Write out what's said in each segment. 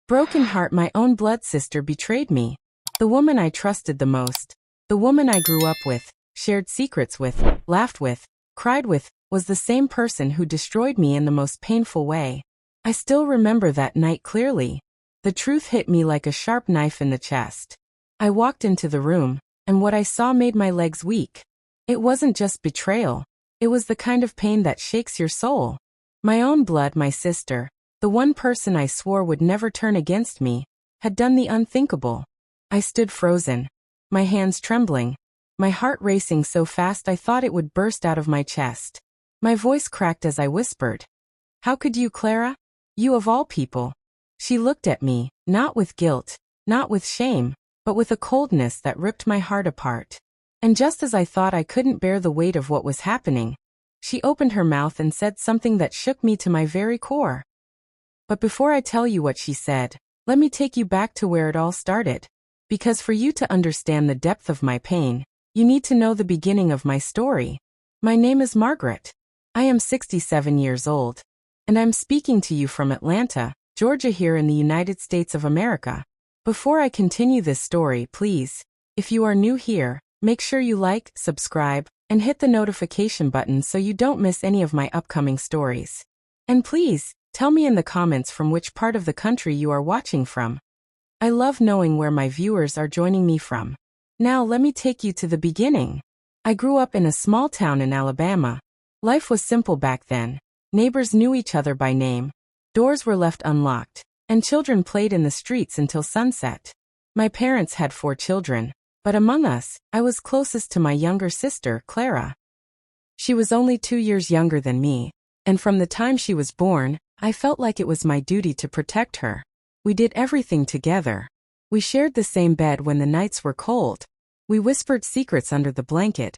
Broken heart, my own blood sister betrayed me. The woman I trusted the most, the woman I grew up with, shared secrets with, laughed with, cried with, was the same person who destroyed me in the most painful way. I still remember that night clearly. The truth hit me like a sharp knife in the chest. I walked into the room, and what I saw made my legs weak. It wasn't just betrayal. It was the kind of pain that shakes your soul. My own blood, my sister, the one person I swore would never turn against me, had done the unthinkable. I stood frozen, my hands trembling, my heart racing so fast I thought it would burst out of my chest. My voice cracked as I whispered, "How could you, Clara? You of all people." She looked at me, not with guilt, not with shame, but with a coldness that ripped my heart apart. And just as I thought I couldn't bear the weight of what was happening, she opened her mouth and said something that shook me to my very core. But before I tell you what she said, let me take you back to where it all started. Because for you to understand the depth of my pain, you need to know the beginning of my story. My name is Margaret. I am 67 years old, and I'm speaking to you from Atlanta, Georgia, here in the United States of America. Before I continue this story, please, if you are new here, make sure you like, subscribe, and hit the notification button so you don't miss any of my upcoming stories. And please, tell me in the comments from which part of the country you are watching from. I love knowing where my viewers are joining me from. Now let me take you to the beginning. I grew up in a small town in Alabama. Life was simple back then. Neighbors knew each other by name. Doors were left unlocked, and children played in the streets until sunset. My parents had 4 children, but among us, I was closest to my younger sister, Clara. She was only 2 years younger than me, and from the time she was born, I felt like it was my duty to protect her. We did everything together. We shared the same bed when the nights were cold. We whispered secrets under the blanket,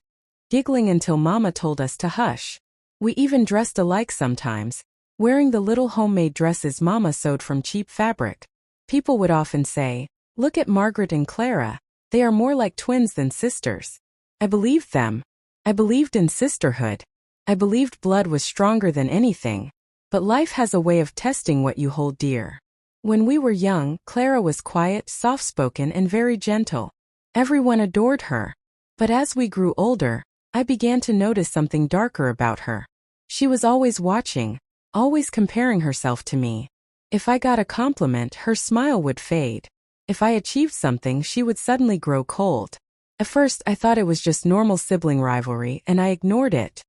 giggling until Mama told us to hush. We even dressed alike sometimes, wearing the little homemade dresses Mama sewed from cheap fabric. People would often say, "Look at Margaret and Clara. They are more like twins than sisters." I believed them. I believed in sisterhood. I believed blood was stronger than anything. But life has a way of testing what you hold dear. When we were young, Clara was quiet, soft-spoken, and very gentle. Everyone adored her. But as we grew older, I began to notice something darker about her. She was always watching, always comparing herself to me. If I got a compliment, her smile would fade. If I achieved something, she would suddenly grow cold. At first, I thought it was just normal sibling rivalry, and I ignored it.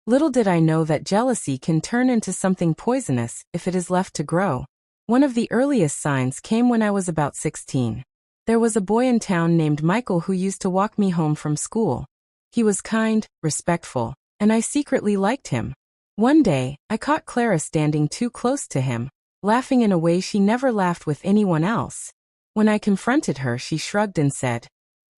Little did I know that jealousy can turn into something poisonous if it is left to grow. One of the earliest signs came when I was about 16. There was a boy in town named Michael who used to walk me home from school. He was kind, respectful, and I secretly liked him. One day, I caught Clara standing too close to him, laughing in a way she never laughed with anyone else. When I confronted her, she shrugged and said,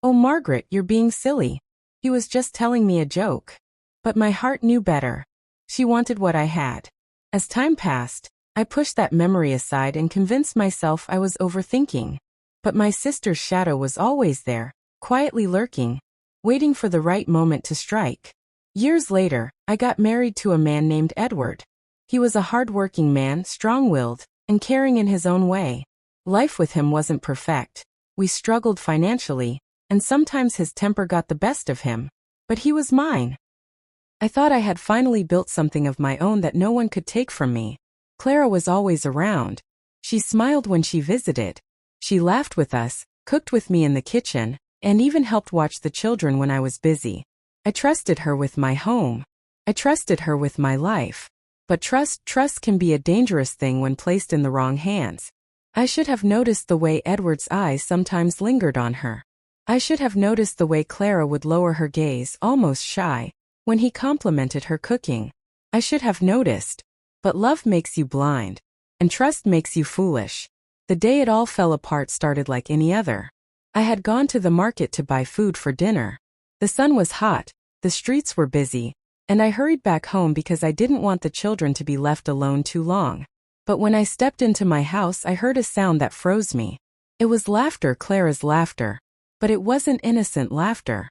"Oh, Margaret, you're being silly. He was just telling me a joke." But my heart knew better. She wanted what I had. As time passed, I pushed that memory aside and convinced myself I was overthinking. But my sister's shadow was always there, quietly lurking, waiting for the right moment to strike. Years later, I got married to a man named Edward. He was a hard-working man, strong-willed, and caring in his own way. Life with him wasn't perfect. We struggled financially, and sometimes his temper got the best of him. But he was mine. I thought I had finally built something of my own that no one could take from me. Clara was always around. She smiled when she visited. She laughed with us, cooked with me in the kitchen, and even helped watch the children when I was busy. I trusted her with my home. I trusted her with my life. But trust can be a dangerous thing when placed in the wrong hands. I should have noticed the way Edward's eyes sometimes lingered on her. I should have noticed the way Clara would lower her gaze, almost shy, when he complimented her cooking. I should have noticed. But love makes you blind, and trust makes you foolish. The day it all fell apart started like any other. I had gone to the market to buy food for dinner. The sun was hot, the streets were busy, and I hurried back home because I didn't want the children to be left alone too long. But when I stepped into my house, I heard a sound that froze me. It was laughter, Clara's laughter. But it wasn't innocent laughter.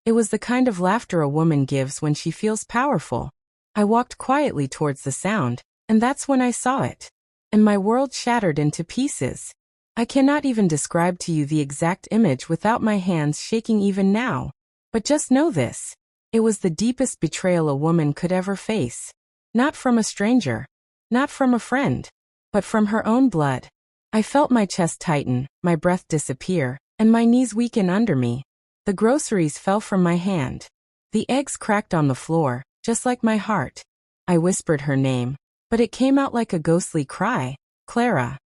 It was the kind of laughter a woman gives when she feels powerful. I walked quietly towards the sound, and that's when I saw it. and my world shattered into pieces. I cannot even describe to you the exact image without my hands shaking even now. But just know this. It was the deepest betrayal a woman could ever face. Not from a stranger. Not from a friend. But from her own blood. I felt my chest tighten, my breath disappear, and my knees weaken under me. The groceries fell from my hand. The eggs cracked on the floor, just like my heart. I whispered her name, but it came out like a ghostly cry, Clara.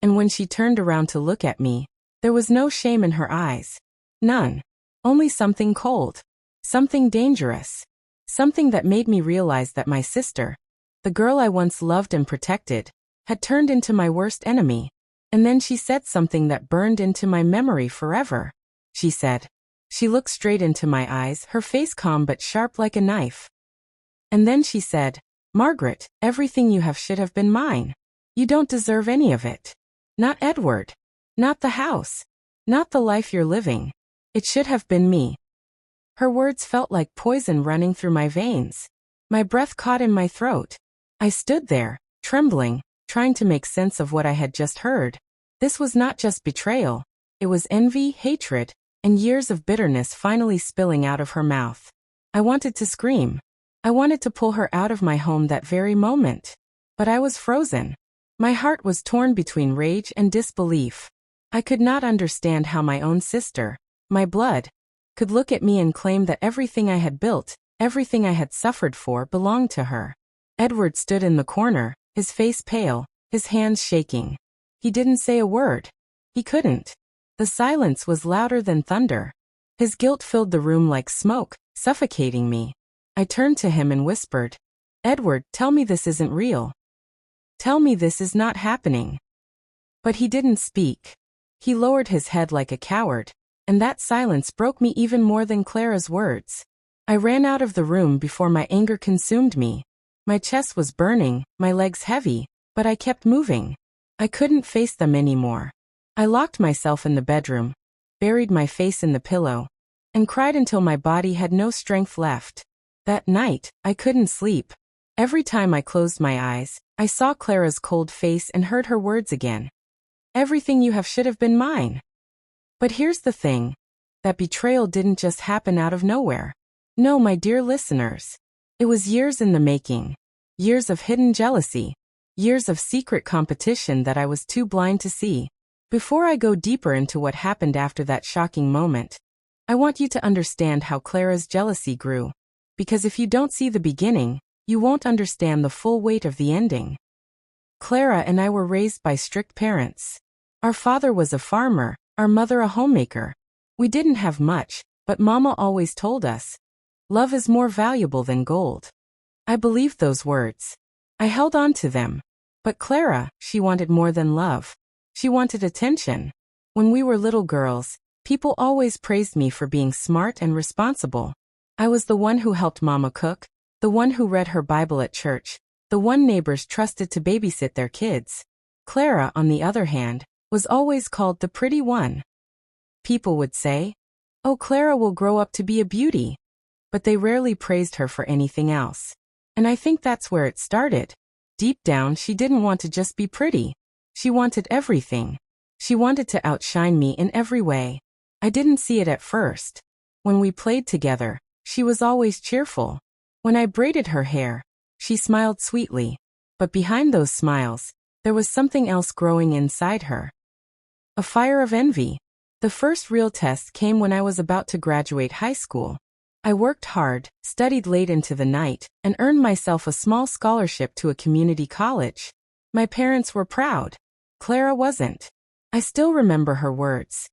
And when she turned around to look at me, there was no shame in her eyes. None. Only something cold. Something dangerous. Something that made me realize that my sister, the girl I once loved and protected, had turned into my worst enemy. And then she said something that burned into my memory forever. She said. She looked straight into my eyes, her face calm but sharp like a knife. And then she said, Margaret, everything you have should have been mine. You don't deserve any of it. Not Edward. Not the house. Not the life you're living. It should have been me. Her words felt like poison running through my veins. My breath caught in my throat. I stood there, trembling, trying to make sense of what I had just heard. This was not just betrayal. It was envy, hatred, and years of bitterness finally spilling out of her mouth. I wanted to scream. I wanted to pull her out of my home that very moment. But I was frozen. My heart was torn between rage and disbelief. I could not understand how my own sister, my blood, could look at me and claim that everything I had built, everything I had suffered for, belonged to her. Edward stood in the corner, his face pale, his hands shaking. He didn't say a word. He couldn't. The silence was louder than thunder. His guilt filled the room like smoke, suffocating me. I turned to him and whispered, Edward, tell me this isn't real. Tell me this is not happening. But he didn't speak. He lowered his head like a coward, and that silence broke me even more than Clara's words. I ran out of the room before my anger consumed me. My chest was burning, my legs heavy, but I kept moving. I couldn't face them anymore. I locked myself in the bedroom, buried my face in the pillow, and cried until my body had no strength left. That night, I couldn't sleep. Every time I closed my eyes, I saw Clara's cold face and heard her words again. Everything you have should have been mine. But here's the thing. That betrayal didn't just happen out of nowhere. No, my dear listeners. It was years in the making. Years of hidden jealousy. Years of secret competition that I was too blind to see. Before I go deeper into what happened after that shocking moment, I want you to understand how Clara's jealousy grew. Because if you don't see the beginning, you won't understand the full weight of the ending. Clara and I were raised by strict parents. Our father was a farmer, our mother a homemaker. We didn't have much, but Mama always told us, love is more valuable than gold. I believed those words. I held on to them. But Clara, she wanted more than love. She wanted attention. When we were little girls, people always praised me for being smart and responsible. I was the one who helped Mama cook, the one who read her Bible at church, the one neighbors trusted to babysit their kids. Clara, on the other hand, was always called the pretty one. People would say, oh, Clara will grow up to be a beauty. But they rarely praised her for anything else. And I think that's where it started. Deep down, she didn't want to just be pretty. She wanted everything. She wanted to outshine me in every way. I didn't see it at first. When we played together, she was always cheerful. When I braided her hair, she smiled sweetly. But behind those smiles, there was something else growing inside her. A fire of envy. The first real test came when I was about to graduate high school. I worked hard, studied late into the night, and earned myself a small scholarship to a community college. My parents were proud. Clara wasn't. I still remember her words.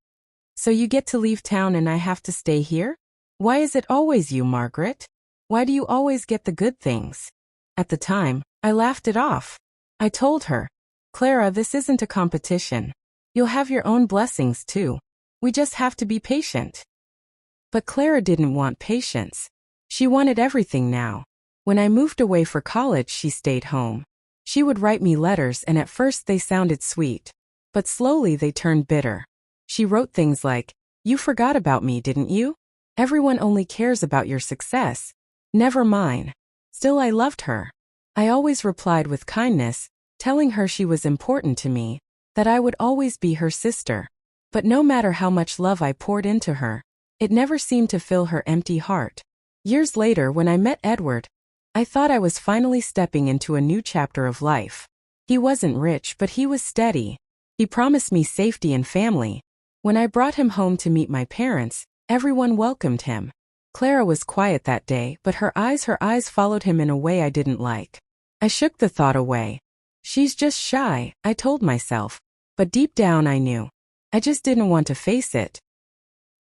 So you get to leave town and I have to stay here? Why is it always you, Margaret? Why do you always get the good things? At the time, I laughed it off. I told her, Clara, this isn't a competition. You'll have your own blessings too. We just have to be patient. But Clara didn't want patience. She wanted everything now. When I moved away for college, she stayed home. She would write me letters and at first they sounded sweet. But slowly they turned bitter. She wrote things like, you forgot about me, didn't you? Everyone only cares about your success. Never mine. Still, I loved her. I always replied with kindness, telling her she was important to me, that I would always be her sister. But no matter how much love I poured into her, it never seemed to fill her empty heart. Years later, when I met Edward, I thought I was finally stepping into a new chapter of life. He wasn't rich, but he was steady. He promised me safety and family. When I brought him home to meet my parents, everyone welcomed him. Clara was quiet that day, but her eyes followed him in a way I didn't like. I shook the thought away. She's just shy, I told myself. But deep down I knew. I just didn't want to face it.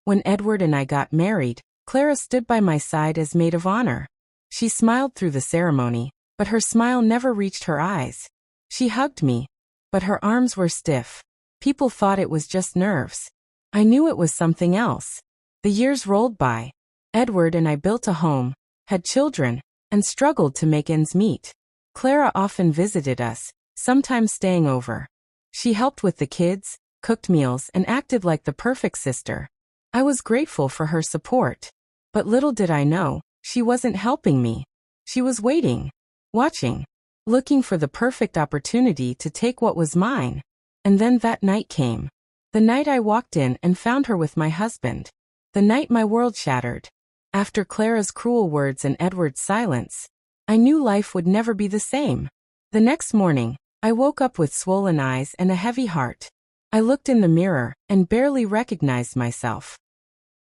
When Edward and I got married, Clara stood by my side as maid of honor. She smiled through the ceremony, but her smile never reached her eyes. She hugged me, but her arms were stiff. People thought it was just nerves. I knew it was something else. The years rolled by. Edward and I built a home, had children, and struggled to make ends meet. Clara often visited us, sometimes staying over. She helped with the kids, cooked meals, and acted like the perfect sister. I was grateful for her support. But little did I know, she wasn't helping me. She was waiting, watching, looking for the perfect opportunity to take what was mine. And then that night came. The night I walked in and found her with my husband. The night my world shattered. After Clara's cruel words and Edward's silence, I knew life would never be the same. The next morning, I woke up with swollen eyes and a heavy heart. I looked in the mirror and barely recognized myself.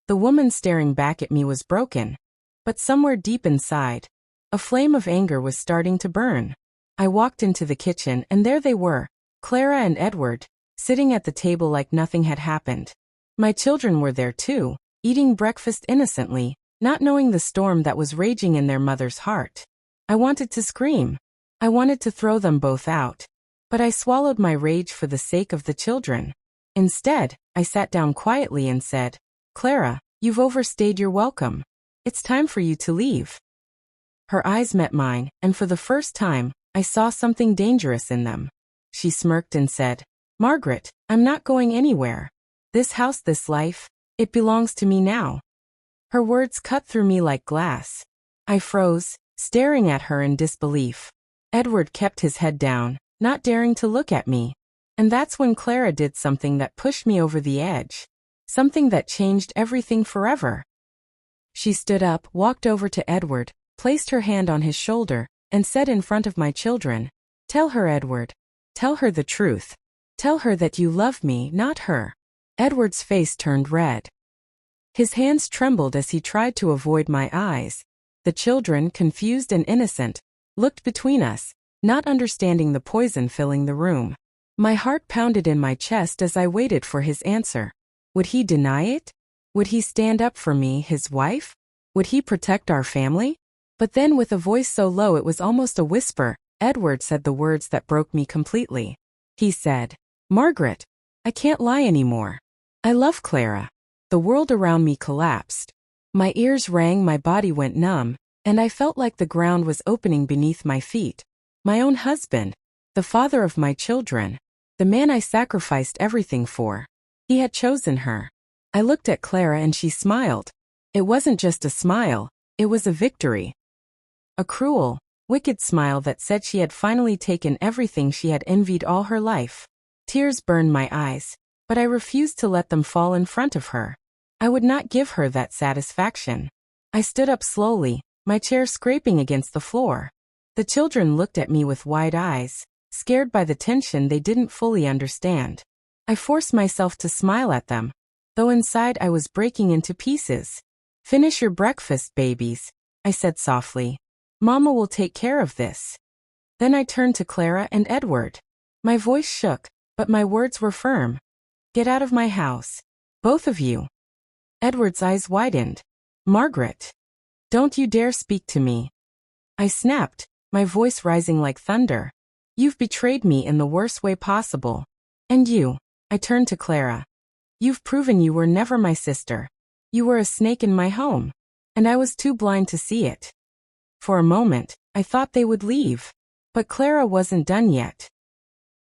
The woman staring back at me was broken, but somewhere deep inside, a flame of anger was starting to burn. I walked into the kitchen and there they were, Clara and Edward, sitting at the table like nothing had happened. My children were there too, eating breakfast innocently, not knowing the storm that was raging in their mother's heart. I wanted to scream. I wanted to throw them both out. But I swallowed my rage for the sake of the children. Instead, I sat down quietly and said, "Clara, you've overstayed your welcome. It's time for you to leave." Her eyes met mine, and for the first time, I saw something dangerous in them. She smirked and said, "Margaret, I'm not going anywhere. This house, this life, it belongs to me now." Her words cut through me like glass. I froze, staring at her in disbelief. Edward kept his head down, not daring to look at me. And that's when Clara did something that pushed me over the edge. Something that changed everything forever. She stood up, walked over to Edward, placed her hand on his shoulder, and said in front of my children, "Tell her, Edward. Tell her the truth. Tell her that you love me, not her." Edward's face turned red. His hands trembled as he tried to avoid my eyes. The children, confused and innocent, looked between us, not understanding the poison filling the room. My heart pounded in my chest as I waited for his answer. Would he deny it? Would he stand up for me, his wife? Would he protect our family? But then, with a voice so low it was almost a whisper, Edward said the words that broke me completely. He said, "Margaret, I can't lie anymore. I love Clara." The world around me collapsed. My ears rang, my body went numb, and I felt like the ground was opening beneath my feet. My own husband, the father of my children, the man I sacrificed everything for. He had chosen her. I looked at Clara and she smiled. It wasn't just a smile, it was a victory. A cruel, wicked smile that said she had finally taken everything she had envied all her life. Tears burned my eyes, but I refused to let them fall in front of her. I would not give her that satisfaction. I stood up slowly, my chair scraping against the floor. The children looked at me with wide eyes, scared by the tension they didn't fully understand. I forced myself to smile at them, though inside I was breaking into pieces. "Finish your breakfast, babies," I said softly. "Mama will take care of this." Then I turned to Clara and Edward. My voice shook, but my words were firm. "Get out of my house. Both of you." Edward's eyes widened. "Margaret, don't you dare speak to me." I snapped, my voice rising like thunder. "You've betrayed me in the worst way possible. And you," I turned to Clara. "You've proven you were never my sister. You were a snake in my home. And I was too blind to see it." For a moment, I thought they would leave. But Clara wasn't done yet.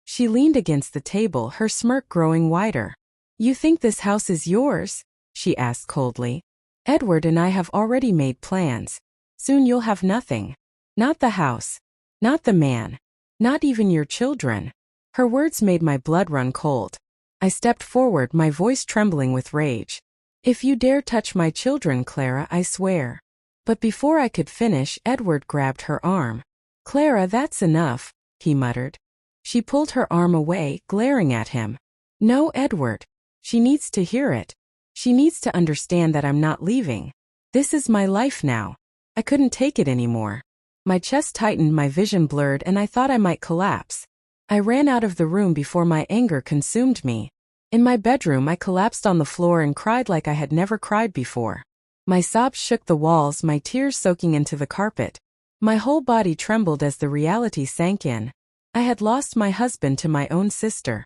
She leaned against the table, her smirk growing wider. "You think this house is yours?" she asked coldly. "Edward and I have already made plans. Soon you'll have nothing. Not the house. Not the man. Not even your children. Her words made my blood run cold. I stepped forward, my voice trembling with rage. If you dare touch my children, Clara, I swear. But before I could finish, Edward grabbed her arm. Clara, that's enough, he muttered. She pulled her arm away, glaring at him. No, Edward. She needs to hear it. She needs to understand that I'm not leaving. This is my life now. I couldn't take it anymore. My chest tightened, my vision blurred, and I thought I might collapse. I ran out of the room before my anger consumed me. In my bedroom, I collapsed on the floor and cried like I had never cried before. My sobs shook the walls, my tears soaking into the carpet. My whole body trembled as the reality sank in. I had lost my husband to my own sister.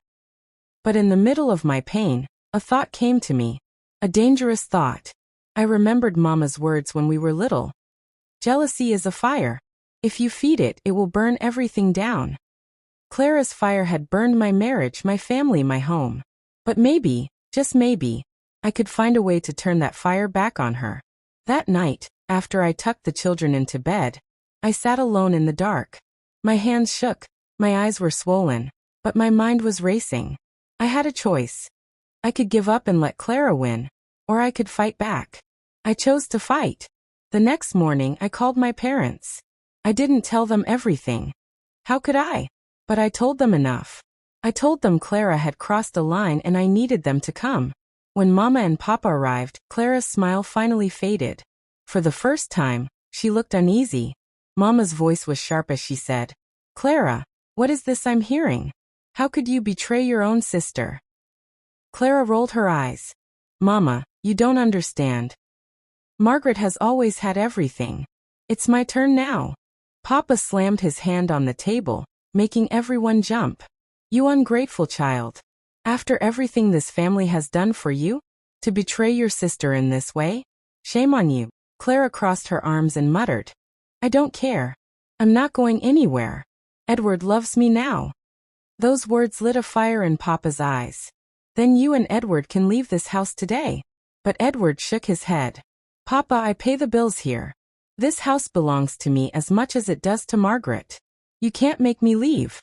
But in the middle of my pain, a thought came to me. A dangerous thought. I remembered Mama's words when we were little. Jealousy is a fire. If you feed it, it will burn everything down. Clara's fire had burned my marriage, my family, my home. But maybe, just maybe, I could find a way to turn that fire back on her. That night, after I tucked the children into bed, I sat alone in the dark. My hands shook, my eyes were swollen, but my mind was racing. I had a choice. I could give up and let Clara win, or I could fight back. I chose to fight. The next morning, I called my parents. I didn't tell them everything. How could I? But I told them enough. I told them Clara had crossed a line and I needed them to come. When Mama and Papa arrived, Clara's smile finally faded. For the first time, she looked uneasy. Mama's voice was sharp as she said, Clara, what is this I'm hearing? How could you betray your own sister? Clara rolled her eyes. Mama, you don't understand. Margaret has always had everything. It's my turn now. Papa slammed his hand on the table, making everyone jump. You ungrateful child. After everything this family has done for you? To betray your sister in this way? Shame on you. Clara crossed her arms and muttered. I don't care. I'm not going anywhere. Edward loves me now. Those words lit a fire in Papa's eyes. Then you and Edward can leave this house today. But Edward shook his head. Papa, I pay the bills here. This house belongs to me as much as it does to Margaret. You can't make me leave.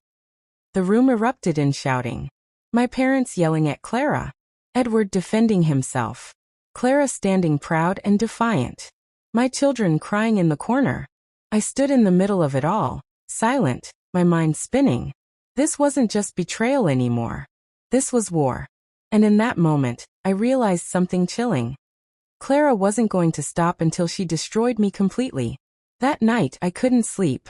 The room erupted in shouting. My parents yelling at Clara. Edward defending himself. Clara standing proud and defiant. My children crying in the corner. I stood in the middle of it all, silent, my mind spinning. This wasn't just betrayal anymore. This was war. And in that moment, I realized something chilling. Clara wasn't going to stop until she destroyed me completely. That night, I couldn't sleep.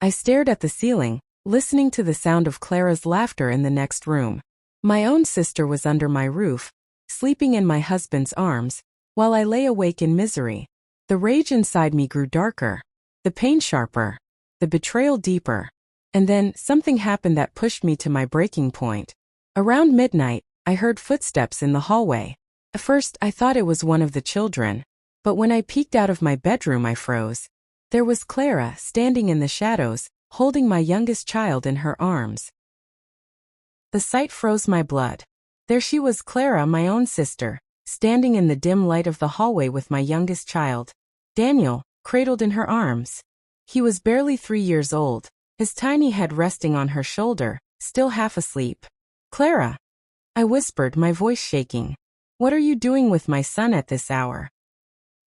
I stared at the ceiling, listening to the sound of Clara's laughter in the next room. My own sister was under my roof, sleeping in my husband's arms, while I lay awake in misery. The rage inside me grew darker, the pain sharper, the betrayal deeper. And then, something happened that pushed me to my breaking point. Around midnight, I heard footsteps in the hallway. At first, I thought it was one of the children, but when I peeked out of my bedroom, I froze. There was Clara standing in the shadows, holding my youngest child in her arms. The sight froze my blood. There she was, Clara, my own sister, standing in the dim light of the hallway with my youngest child, Daniel, cradled in her arms. He was barely 3 years old, his tiny head resting on her shoulder, still half asleep. Clara, I whispered, my voice shaking. What are you doing with my son at this hour?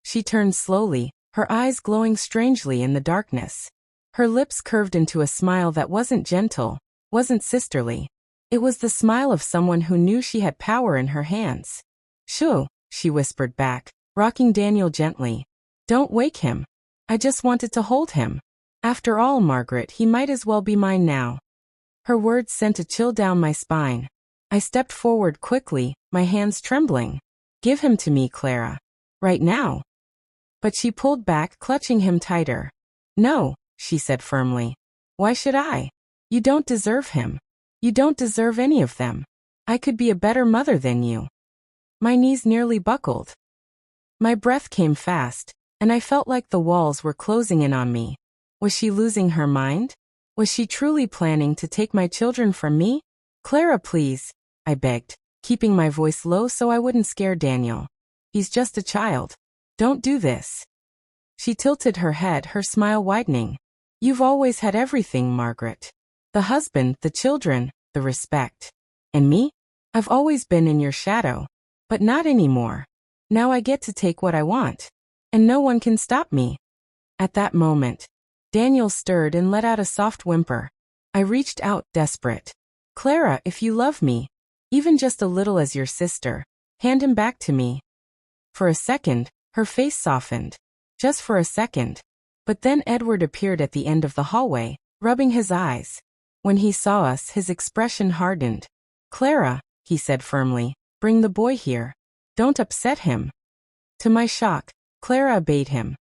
She turned slowly, her eyes glowing strangely in the darkness. Her lips curved into a smile that wasn't gentle, wasn't sisterly. It was the smile of someone who knew she had power in her hands. Shoo, she whispered back, rocking Daniel gently. Don't wake him. I just wanted to hold him. After all, Margaret, he might as well be mine now. Her words sent a chill down my spine. I stepped forward quickly, my hands trembling. Give him to me, Clara. Right now. But she pulled back, clutching him tighter. No, she said firmly. Why should I? You don't deserve him. You don't deserve any of them. I could be a better mother than you. My knees nearly buckled. My breath came fast, and I felt like the walls were closing in on me. Was she losing her mind? Was she truly planning to take my children from me? Clara, please, I begged, keeping my voice low so I wouldn't scare Daniel. He's just a child. Don't do this. She tilted her head, her smile widening. You've always had everything, Margaret. The husband, the children, the respect. And me? I've always been in your shadow. But not anymore. Now I get to take what I want. And no one can stop me. At that moment, Daniel stirred and let out a soft whimper. I reached out, desperate. Clara, if you love me, even just a little as your sister, hand him back to me. For a second, her face softened. Just for a second. But then Edward appeared at the end of the hallway, rubbing his eyes. When he saw us, his expression hardened. Clara, he said firmly, bring the boy here. Don't upset him. To my shock, Clara obeyed him.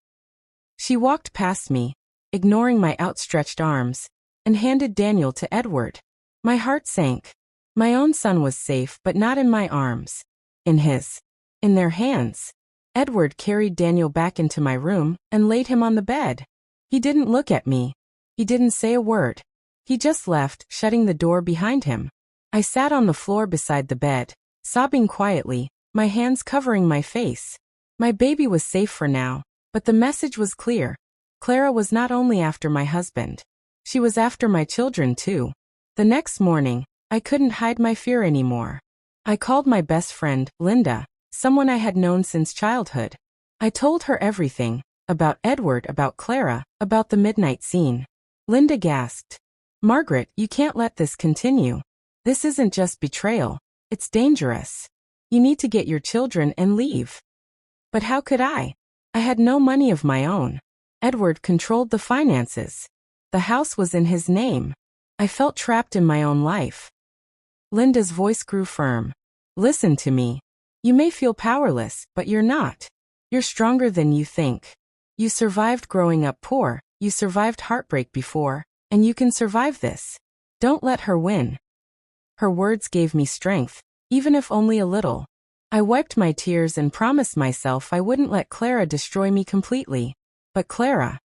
She walked past me, ignoring my outstretched arms, and handed Daniel to Edward. My heart sank. My own son was safe, but not in my arms. In his. In their hands. Edward carried Daniel back into my room and laid him on the bed. He didn't look at me. He didn't say a word. He just left, shutting the door behind him. I sat on the floor beside the bed, sobbing quietly, my hands covering my face. My baby was safe for now, but the message was clear. Clara was not only after my husband. She was after my children too. The next morning, I couldn't hide my fear anymore. I called my best friend, Linda, someone I had known since childhood. I told her everything, about Edward, about Clara, about the midnight scene. Linda gasped. Margaret, you can't let this continue. This isn't just betrayal. It's dangerous. You need to get your children and leave. But how could I? I had no money of my own. Edward controlled the finances. The house was in his name. I felt trapped in my own life. Linda's voice grew firm. Listen to me. You may feel powerless, but you're not. You're stronger than you think. You survived growing up poor, you survived heartbreak before, and you can survive this. Don't let her win. Her words gave me strength, even if only a little. I wiped my tears and promised myself I wouldn't let Clara destroy me completely. But Clara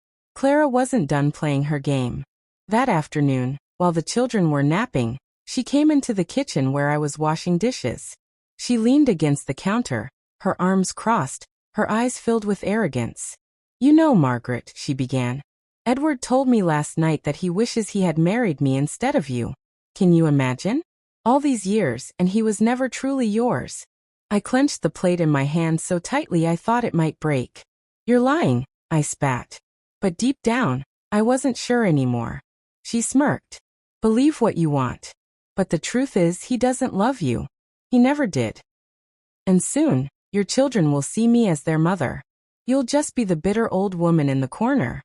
wasn't done playing her game. That afternoon, while the children were napping, she came into the kitchen where I was washing dishes. She leaned against the counter, her arms crossed, her eyes filled with arrogance. You know, Margaret, she began. Edward told me last night that he wishes he had married me instead of you. Can you imagine? All these years, and he was never truly yours. I clenched the plate in my hand so tightly I thought it might break. You're lying, I spat. But deep down, I wasn't sure anymore. She smirked. Believe what you want. But the truth is he doesn't love you. He never did. And soon, your children will see me as their mother. You'll just be the bitter old woman in the corner.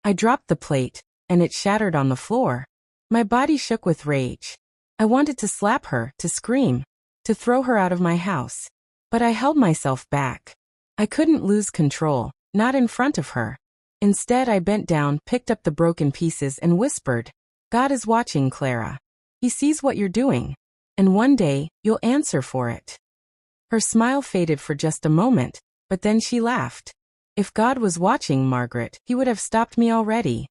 I dropped the plate, and it shattered on the floor. My body shook with rage. I wanted to slap her, to scream, to throw her out of my house. But I held myself back. I couldn't lose control, not in front of her. Instead, I bent down, picked up the broken pieces, and whispered, God is watching, Clara. He sees what you're doing. And one day, you'll answer for it. Her smile faded for just a moment, but then she laughed. If God was watching, Margaret, he would have stopped me already.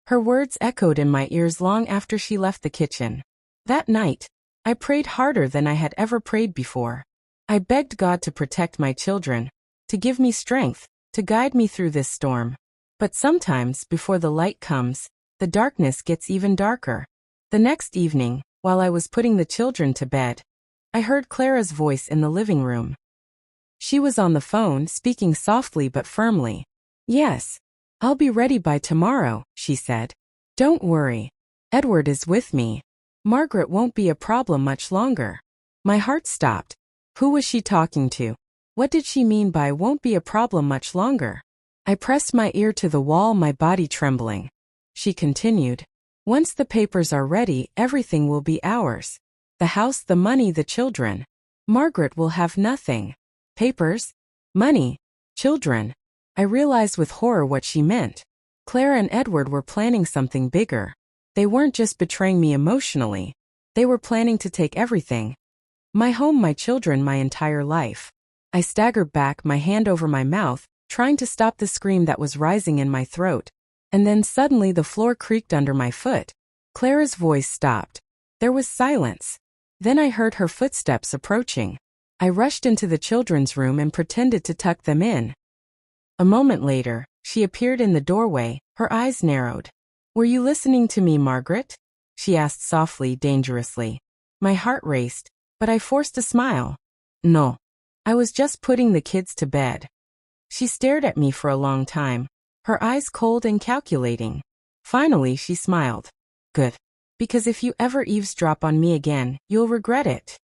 Her words echoed in my ears long after she left the kitchen. That night, I prayed harder than I had ever prayed before. I begged God to protect my children, to give me strength, to guide me through this storm. But sometimes, before the light comes, the darkness gets even darker. The next evening, while I was putting the children to bed, I heard Clara's voice in the living room. She was on the phone, speaking softly but firmly. Yes, I'll be ready by tomorrow, she said. Don't worry. Edward is with me. Margaret won't be a problem much longer. My heart stopped. Who was she talking to? What did she mean by won't be a problem much longer? I pressed my ear to the wall, my body trembling. She continued. Once the papers are ready, everything will be ours. The house, the money, the children. Margaret will have nothing. Papers? Money? Children? I realized with horror what she meant. Clara and Edward were planning something bigger. They weren't just betraying me emotionally. They were planning to take everything. My home, my children, my entire life. I staggered back, my hand over my mouth, trying to stop the scream that was rising in my throat. And then suddenly the floor creaked under my foot. Clara's voice stopped. There was silence. Then I heard her footsteps approaching. I rushed into the children's room and pretended to tuck them in. A moment later, she appeared in the doorway, her eyes narrowed. Were you listening to me, Margaret? she asked softly, dangerously. My heart raced, but I forced a smile. No. I was just putting the kids to bed. She stared at me for a long time, her eyes cold and calculating. Finally, she smiled. Good. Because if you ever eavesdrop on me again, you'll regret it.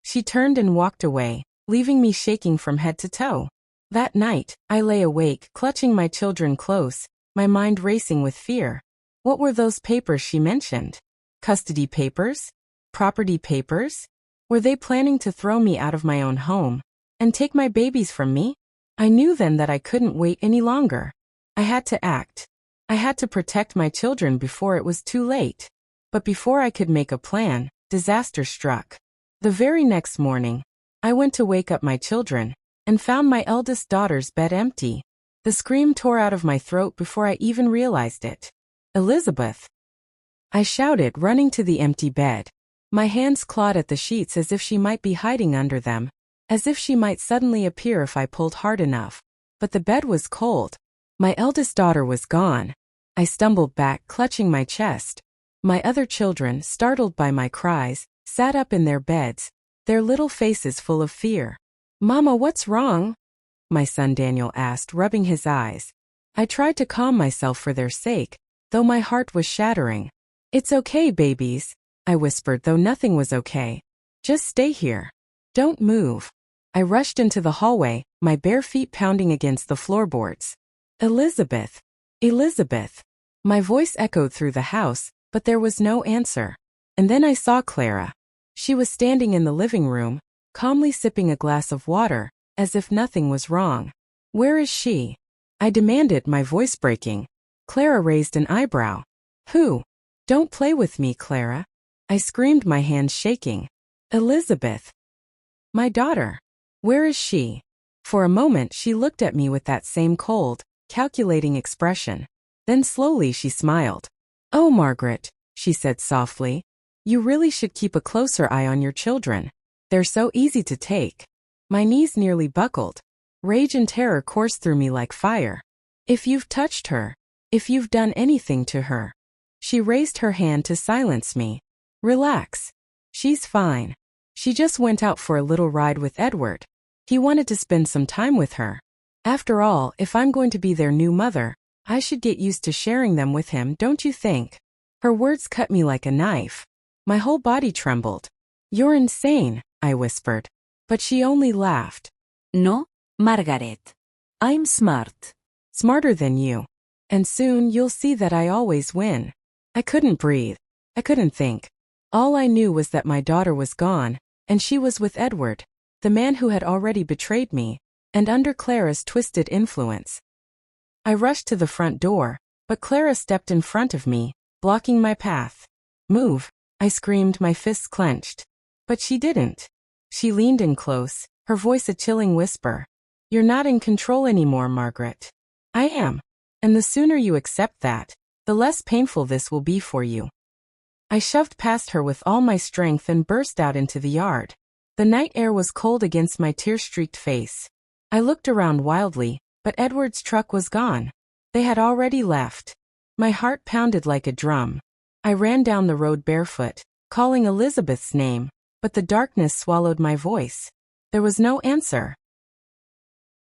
She turned and walked away, leaving me shaking from head to toe. That night, I lay awake, clutching my children close, my mind racing with fear. What were those papers she mentioned? Custody papers? Property papers? Were they planning to throw me out of my own home and take my babies from me? I knew then that I couldn't wait any longer. I had to act. I had to protect my children before it was too late. But before I could make a plan, disaster struck. The very next morning, I went to wake up my children and found my eldest daughter's bed empty. The scream tore out of my throat before I even realized it. Elizabeth! I shouted, running to the empty bed. My hands clawed at the sheets as if she might be hiding under them, as if she might suddenly appear if I pulled hard enough. But the bed was cold. My eldest daughter was gone. I stumbled back, clutching my chest. My other children, startled by my cries, sat up in their beds, their little faces full of fear. Mama, what's wrong? My son Daniel asked, rubbing his eyes. I tried to calm myself for their sake, though my heart was shattering. It's okay, babies, I whispered, though nothing was okay. Just stay here. Don't move. I rushed into the hallway, my bare feet pounding against the floorboards. Elizabeth! Elizabeth! My voice echoed through the house, but there was no answer. And then I saw Clara. She was standing in the living room, calmly sipping a glass of water, as if nothing was wrong. Where is she? I demanded, my voice breaking. Clara raised an eyebrow. Who? Don't play with me, Clara. I screamed, my hands shaking. Elizabeth. My daughter. Where is she? For a moment she looked at me with that same cold, calculating expression. Then slowly she smiled. Oh, Margaret, she said softly. You really should keep a closer eye on your children. They're so easy to take. My knees nearly buckled. Rage and terror coursed through me like fire. If you've touched her, if you've done anything to her. She raised her hand to silence me. Relax. She's fine. She just went out for a little ride with Edward. He wanted to spend some time with her. After all, if I'm going to be their new mother, I should get used to sharing them with him, don't you think? Her words cut me like a knife. My whole body trembled. You're insane, I whispered. But she only laughed. No, Margaret. I'm smart. Smarter than you. And soon you'll see that I always win. I couldn't breathe. I couldn't think. All I knew was that my daughter was gone, and she was with Edward, the man who had already betrayed me, and under Clara's twisted influence. I rushed to the front door, but Clara stepped in front of me, blocking my path. Move, I screamed, my fists clenched. But she didn't. She leaned in close, her voice a chilling whisper. You're not in control anymore, Margaret. I am. And the sooner you accept that, the less painful this will be for you. I shoved past her with all my strength and burst out into the yard. The night air was cold against my tear-streaked face. I looked around wildly, but Edward's truck was gone. They had already left. My heart pounded like a drum. I ran down the road barefoot, calling Elizabeth's name, but the darkness swallowed my voice. There was no answer.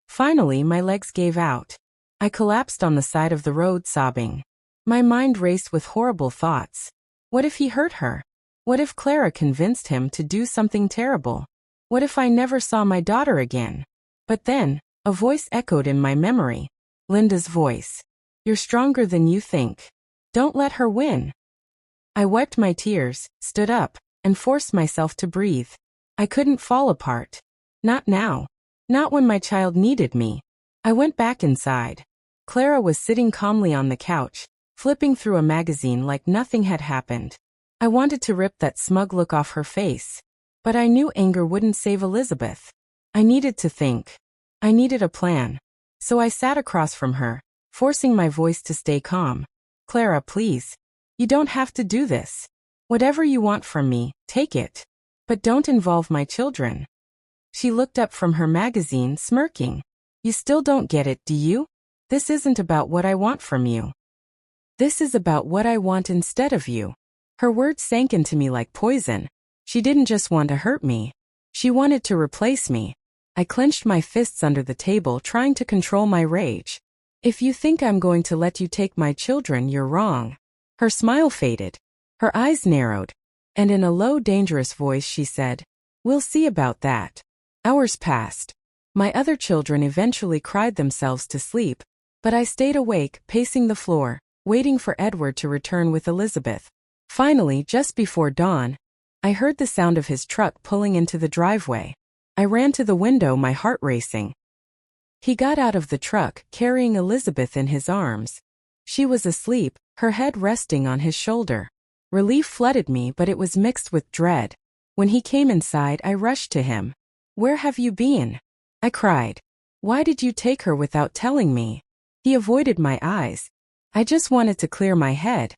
Finally, my legs gave out. I collapsed on the side of the road, sobbing. My mind raced with horrible thoughts. What if he hurt her? What if Clara convinced him to do something terrible? What if I never saw my daughter again? But then, a voice echoed in my memory. Linda's voice. You're stronger than you think. Don't let her win. I wiped my tears, stood up, and forced myself to breathe. I couldn't fall apart. Not now. Not when my child needed me. I went back inside. Clara was sitting calmly on the couch, flipping through a magazine like nothing had happened. I wanted to rip that smug look off her face. But I knew anger wouldn't save Elizabeth. I needed to think. I needed a plan. So I sat across from her, forcing my voice to stay calm. Clara, please. You don't have to do this. Whatever you want from me, take it. But don't involve my children. She looked up from her magazine, smirking. You still don't get it, do you? This isn't about what I want from you. This is about what I want instead of you. Her words sank into me like poison. She didn't just want to hurt me. She wanted to replace me. I clenched my fists under the table, trying to control my rage. If you think I'm going to let you take my children, you're wrong. Her smile faded. Her eyes narrowed. And in a low, dangerous voice she said, "We'll see about that." Hours passed. My other children eventually cried themselves to sleep, but I stayed awake, pacing the floor, waiting for Edward to return with Elizabeth. Finally, just before dawn, I heard the sound of his truck pulling into the driveway. I ran to the window, my heart racing. He got out of the truck, carrying Elizabeth in his arms. She was asleep, her head resting on his shoulder. Relief flooded me, but it was mixed with dread. When he came inside, I rushed to him. "Where have you been?" I cried. "Why did you take her without telling me?" He avoided my eyes. "I just wanted to clear my head.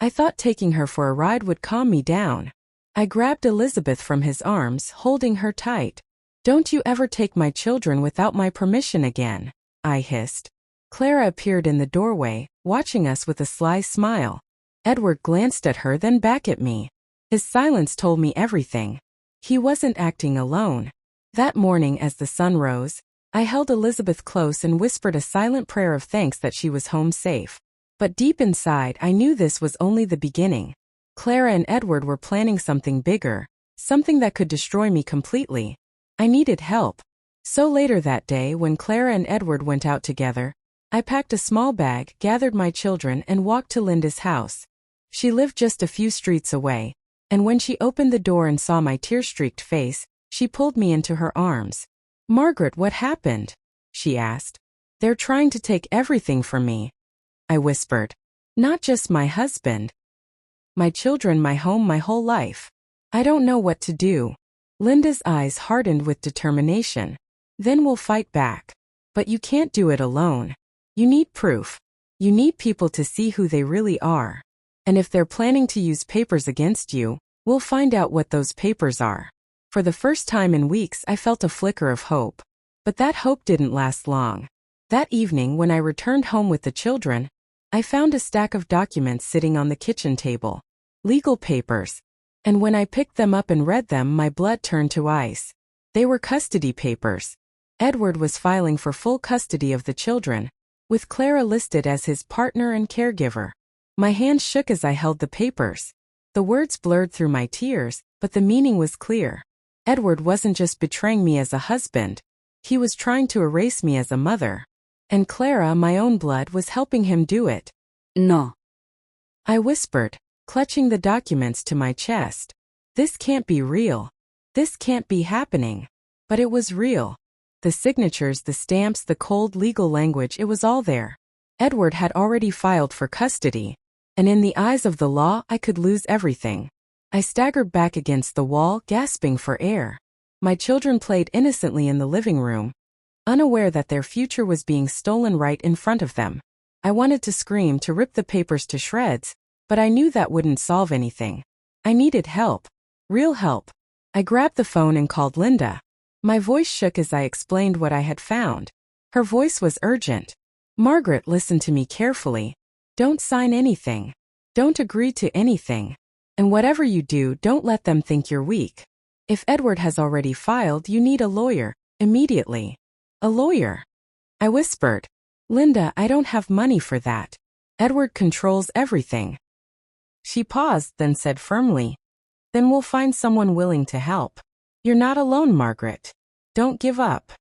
I thought taking her for a ride would calm me down." I grabbed Elizabeth from his arms, holding her tight. "Don't you ever take my children without my permission again," I hissed. Clara appeared in the doorway, watching us with a sly smile. Edward glanced at her, then back at me. His silence told me everything. He wasn't acting alone. That morning, as the sun rose, I held Elizabeth close and whispered a silent prayer of thanks that she was home safe. But deep inside, I knew this was only the beginning. Clara and Edward were planning something bigger, something that could destroy me completely. I needed help. So later that day, when Clara and Edward went out together, I packed a small bag, gathered my children, and walked to Linda's house. She lived just a few streets away, and when she opened the door and saw my tear-streaked face, she pulled me into her arms. "Margaret, what happened?" she asked. "They're trying to take everything from me," I whispered. "Not just my husband. My children, my home, my whole life. I don't know what to do." Linda's eyes hardened with determination. "Then we'll fight back. But you can't do it alone. You need proof. You need people to see who they really are. And if they're planning to use papers against you, we'll find out what those papers are." For the first time in weeks, I felt a flicker of hope. But that hope didn't last long. That evening, when I returned home with the children, I found a stack of documents sitting on the kitchen table. Legal papers. And when I picked them up and read them, my blood turned to ice. They were custody papers. Edward was filing for full custody of the children, with Clara listed as his partner and caregiver. My hands shook as I held the papers. The words blurred through my tears, but the meaning was clear. Edward wasn't just betraying me as a husband. He was trying to erase me as a mother. And Clara, my own blood, was helping him do it. No. I whispered, clutching the documents to my chest. This can't be real. This can't be happening. But it was real. The signatures, the stamps, the cold legal language, it was all there. Edward had already filed for custody. And in the eyes of the law, I could lose everything. I staggered back against the wall, gasping for air. My children played innocently in the living room, unaware that their future was being stolen right in front of them. I wanted to scream, to rip the papers to shreds, but I knew that wouldn't solve anything. I needed help. Real help. I grabbed the phone and called Linda. My voice shook as I explained what I had found. Her voice was urgent. "Margaret, listen to me carefully. Don't sign anything. Don't agree to anything. And whatever you do, don't let them think you're weak. If Edward has already filed, you need a lawyer, immediately." "A lawyer?" I whispered. "Linda, I don't have money for that. Edward controls everything." She paused, then said firmly, "Then we'll find someone willing to help. You're not alone, Margaret. Don't give up."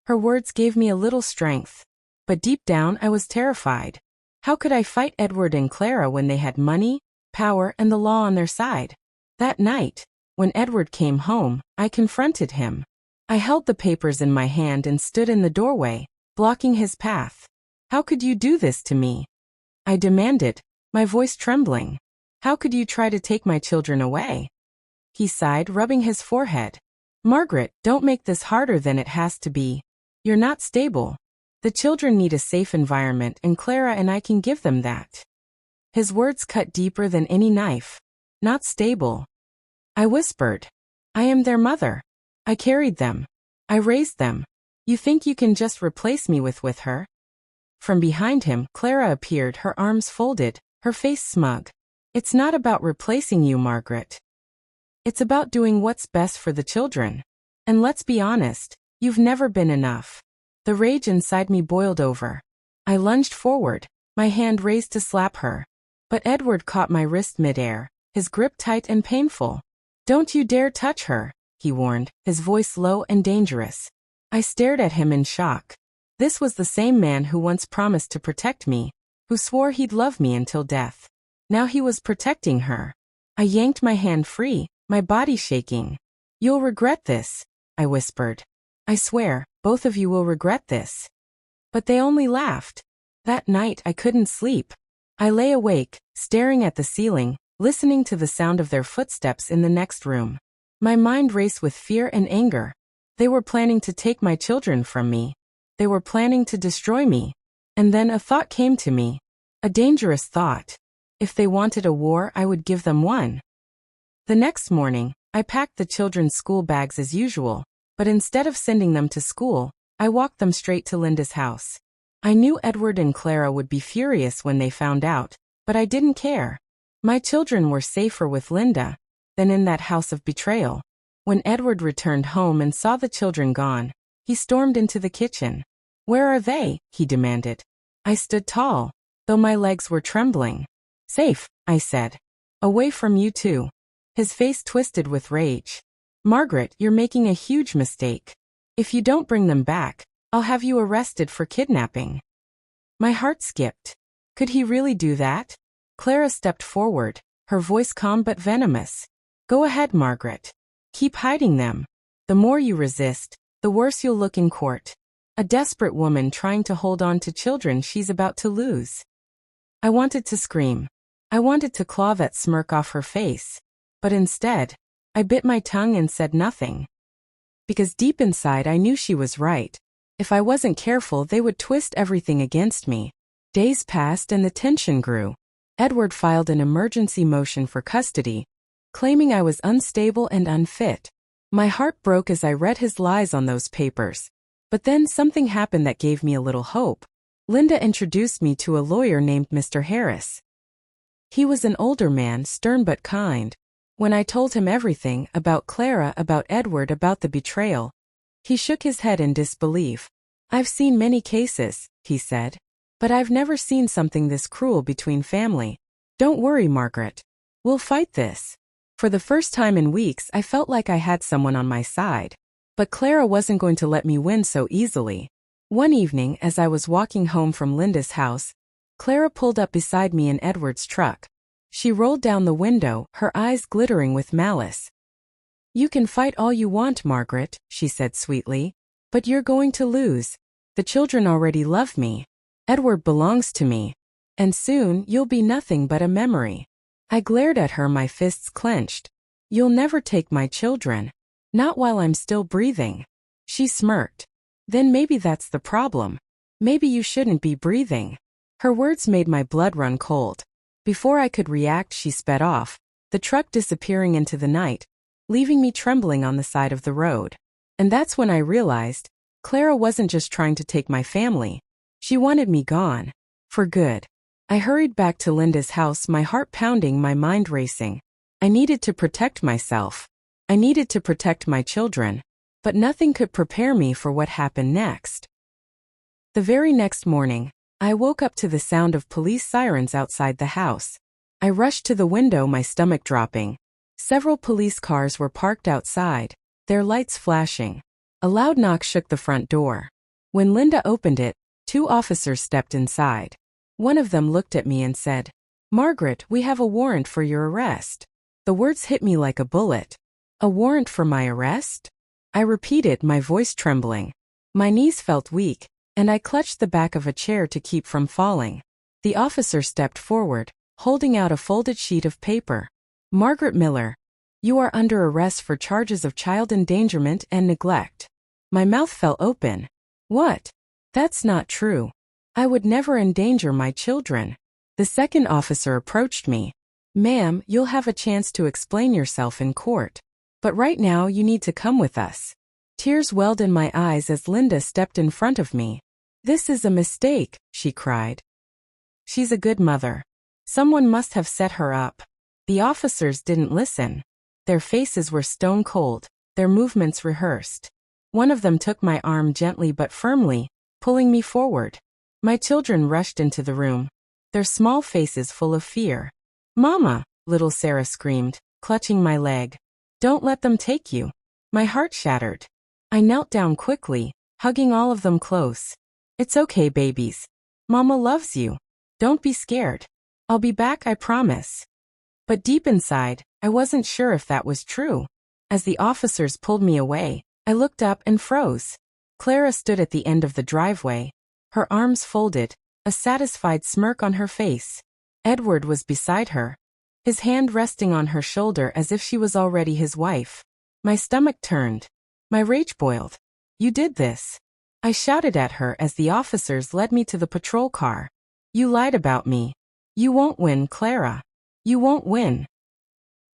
Her words gave me a little strength. But deep down, I was terrified. How could I fight Edward and Clara when they had money, power, and the law on their side? That night, when Edward came home, I confronted him. I held the papers in my hand and stood in the doorway, blocking his path. "How could you do this to me?" I demanded, my voice trembling. "How could you try to take my children away?" He sighed, rubbing his forehead. "Margaret, don't make this harder than it has to be. You're not stable. The children need a safe environment, and Clara and I can give them that." His words cut deeper than any knife. "Not stable." I whispered. "I am their mother. I carried them. I raised them. You think you can just replace me with her?" From behind him, Clara appeared, her arms folded, her face smug. It's not about replacing you, Margaret. It's about doing what's best for the children. And let's be honest, you've never been enough. The rage inside me boiled over. I lunged forward, my hand raised to slap her. But Edward caught my wrist midair, his grip tight and painful. Don't you dare touch her, he warned, his voice low and dangerous. I stared at him in shock. This was the same man who once promised to protect me, who swore he'd love me until death. Now he was protecting her. I yanked my hand free, my body shaking. You'll regret this, I whispered. I swear, both of you will regret this. But they only laughed. That night I couldn't sleep. I lay awake, staring at the ceiling, listening to the sound of their footsteps in the next room. My mind raced with fear and anger. They were planning to take my children from me. They were planning to destroy me. And then a thought came to me. A dangerous thought. If they wanted a war, I would give them one. The next morning, I packed the children's school bags as usual, but instead of sending them to school, I walked them straight to Linda's house. I knew Edward and Clara would be furious when they found out, but I didn't care. My children were safer with Linda than in that house of betrayal. When Edward returned home and saw the children gone, he stormed into the kitchen. Where are they? He demanded. I stood tall, though my legs were trembling. Safe, I said. Away from you two. His face twisted with rage. Margaret, you're making a huge mistake. If you don't bring them back, I'll have you arrested for kidnapping. My heart skipped. Could he really do that? Clara stepped forward, her voice calm but venomous. Go ahead, Margaret. Keep hiding them. The more you resist, the worse you'll look in court. A desperate woman trying to hold on to children she's about to lose. I wanted to scream. I wanted to claw that smirk off her face. But instead, I bit my tongue and said nothing. Because deep inside I knew she was right. If I wasn't careful, they would twist everything against me. Days passed and the tension grew. Edward filed an emergency motion for custody, claiming I was unstable and unfit. My heart broke as I read his lies on those papers. But then something happened that gave me a little hope. Linda introduced me to a lawyer named Mr. Harris. He was an older man, stern but kind. When I told him everything about Clara, about Edward, about the betrayal, he shook his head in disbelief. I've seen many cases, he said, but I've never seen something this cruel between family. Don't worry, Margaret. We'll fight this. For the first time in weeks, I felt like I had someone on my side. But Clara wasn't going to let me win so easily. One evening, as I was walking home from Linda's house, Clara pulled up beside me in Edward's truck. She rolled down the window, her eyes glittering with malice. You can fight all you want, Margaret, she said sweetly, but you're going to lose. The children already love me. Edward belongs to me. And soon, you'll be nothing but a memory. I glared at her, my fists clenched. You'll never take my children. Not while I'm still breathing. She smirked. Then maybe that's the problem. Maybe you shouldn't be breathing. Her words made my blood run cold. Before I could react, she sped off, the truck disappearing into the night, leaving me trembling on the side of the road. And that's when I realized, Clara wasn't just trying to take my family. She wanted me gone. For good. I hurried back to Linda's house, my heart pounding, my mind racing. I needed to protect myself. I needed to protect my children. But nothing could prepare me for what happened next. The very next morning, I woke up to the sound of police sirens outside the house. I rushed to the window, my stomach dropping. Several police cars were parked outside, their lights flashing. A loud knock shook the front door. When Linda opened it, 2 officers stepped inside. One of them looked at me and said, Margaret, we have a warrant for your arrest. The words hit me like a bullet. A warrant for my arrest? I repeated, my voice trembling. My knees felt weak, and I clutched the back of a chair to keep from falling. The officer stepped forward, holding out a folded sheet of paper. Margaret Miller, you are under arrest for charges of child endangerment and neglect. My mouth fell open. What? That's not true. I would never endanger my children. The second officer approached me. Ma'am, you'll have a chance to explain yourself in court. But right now you need to come with us. Tears welled in my eyes as Linda stepped in front of me. This is a mistake, she cried. She's a good mother. Someone must have set her up. The officers didn't listen. Their faces were stone cold, their movements rehearsed. One of them took my arm gently but firmly, pulling me forward. My children rushed into the room, their small faces full of fear. "Mama," little Sarah screamed, clutching my leg. "Don't let them take you." My heart shattered. I knelt down quickly, hugging all of them close. "It's okay, babies. Mama loves you. Don't be scared. I'll be back, I promise." But deep inside, I wasn't sure if that was true. As the officers pulled me away, I looked up and froze. Clara stood at the end of the driveway, her arms folded, a satisfied smirk on her face. Edward was beside her, his hand resting on her shoulder as if she was already his wife. My stomach turned. My rage boiled. "You did this." I shouted at her as the officers led me to the patrol car. "You lied about me. You won't win, Clara. You won't win."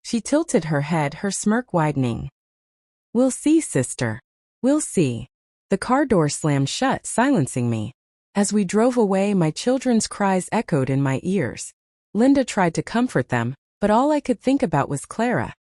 She tilted her head, her smirk widening. "We'll see, sister. We'll see." The car door slammed shut, silencing me. As we drove away, my children's cries echoed in my ears. Linda tried to comfort them, but all I could think about was Clara,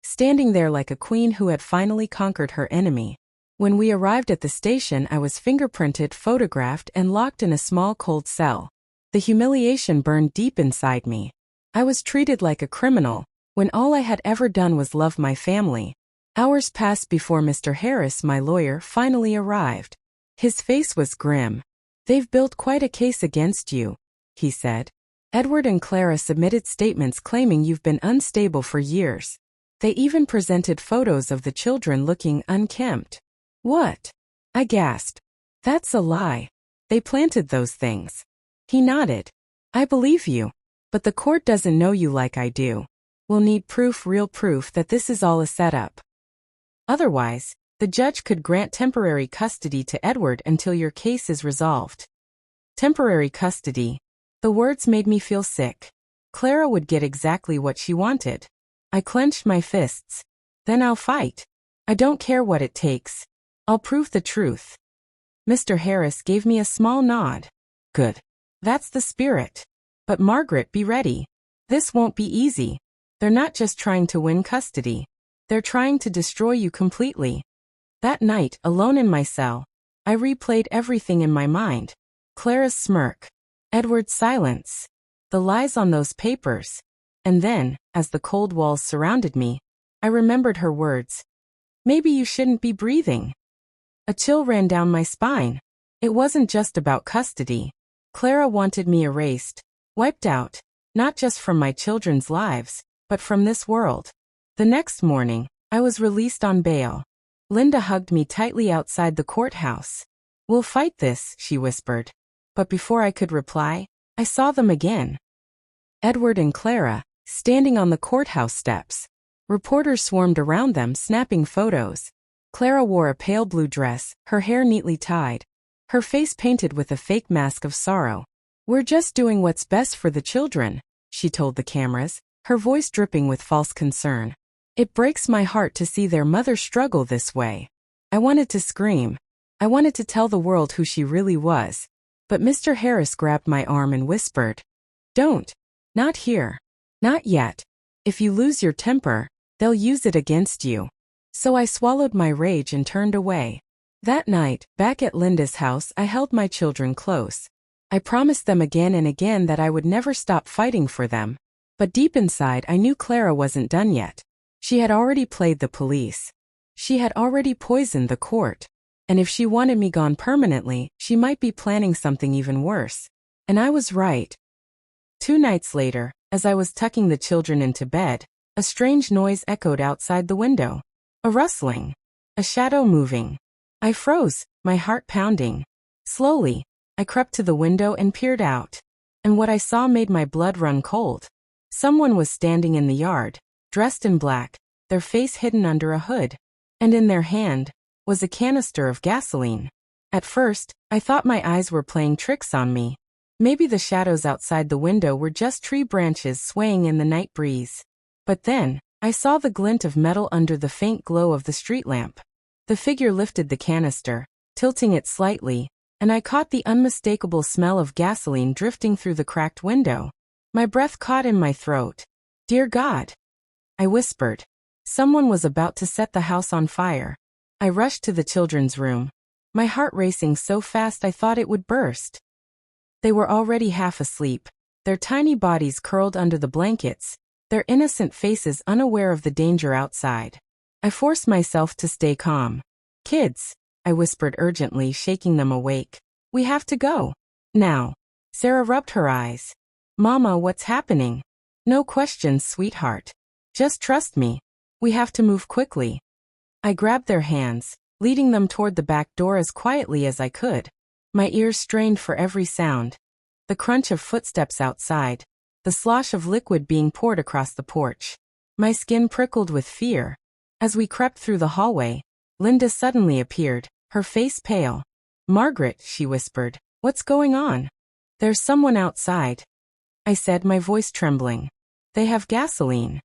standing there like a queen who had finally conquered her enemy. When we arrived at the station, I was fingerprinted, photographed, and locked in a small cold cell. The humiliation burned deep inside me. I was treated like a criminal, when all I had ever done was love my family. Hours passed before Mr. Harris, my lawyer, finally arrived. His face was grim. "They've built quite a case against you," he said. "Edward and Clara submitted statements claiming you've been unstable for years. They even presented photos of the children looking unkempt." "What?" I gasped. "That's a lie. They planted those things." He nodded. "I believe you. But the court doesn't know you like I do. We'll need proof, real proof, that this is all a setup. Otherwise, the judge could grant temporary custody to Edward until your case is resolved." Temporary custody. The words made me feel sick. Clara would get exactly what she wanted. I clenched my fists. "Then I'll fight. I don't care what it takes. I'll prove the truth." Mr. Harris gave me a small nod. "Good. That's the spirit. But Margaret, be ready. This won't be easy. They're not just trying to win custody. They're trying to destroy you completely." That night, alone in my cell, I replayed everything in my mind. Clara's smirk, Edward's silence, the lies on those papers. And then, as the cold walls surrounded me, I remembered her words. "Maybe you shouldn't be breathing." A chill ran down my spine. It wasn't just about custody. Clara wanted me erased, wiped out, not just from my children's lives, but from this world. The next morning, I was released on bail. Linda hugged me tightly outside the courthouse. "We'll fight this," she whispered. But before I could reply, I saw them again. Edward and Clara, standing on the courthouse steps. Reporters swarmed around them, snapping photos. Clara wore a pale blue dress, her hair neatly tied, her face painted with a fake mask of sorrow. "We're just doing what's best for the children," she told the cameras, her voice dripping with false concern. "It breaks my heart to see their mother struggle this way." I wanted to scream. I wanted to tell the world who she really was. But Mr. Harris grabbed my arm and whispered, "Don't. Not here. Not yet. If you lose your temper, they'll use it against you." So I swallowed my rage and turned away. That night, back at Linda's house, I held my children close. I promised them again and again that I would never stop fighting for them. But deep inside, I knew Clara wasn't done yet. She had already played the police. She had already poisoned the court. And if she wanted me gone permanently, she might be planning something even worse. And I was right. 2 nights later, as I was tucking the children into bed, a strange noise echoed outside the window. A rustling. A shadow moving. I froze, my heart pounding. Slowly, I crept to the window and peered out. And what I saw made my blood run cold. Someone was standing in the yard, dressed in black, their face hidden under a hood. And in their hand was a canister of gasoline. At first, I thought my eyes were playing tricks on me. Maybe the shadows outside the window were just tree branches swaying in the night breeze. But then, I saw the glint of metal under the faint glow of the street lamp. The figure lifted the canister, tilting it slightly, and I caught the unmistakable smell of gasoline drifting through the cracked window. My breath caught in my throat. Dear God, I whispered. Someone was about to set the house on fire. I rushed to the children's room, my heart racing so fast I thought it would burst. They were already half asleep, their tiny bodies curled under the blankets, their innocent faces unaware of the danger outside. I forced myself to stay calm. Kids, I whispered urgently, shaking them awake. We have to go. Now. Sarah rubbed her eyes. Mama, what's happening? No questions, sweetheart. Just trust me. We have to move quickly. I grabbed their hands, leading them toward the back door as quietly as I could. My ears strained for every sound. The crunch of footsteps outside, the slosh of liquid being poured across the porch. My skin prickled with fear. As we crept through the hallway, Linda suddenly appeared, her face pale. Margaret, she whispered, what's going on? There's someone outside, I said, my voice trembling. They have gasoline.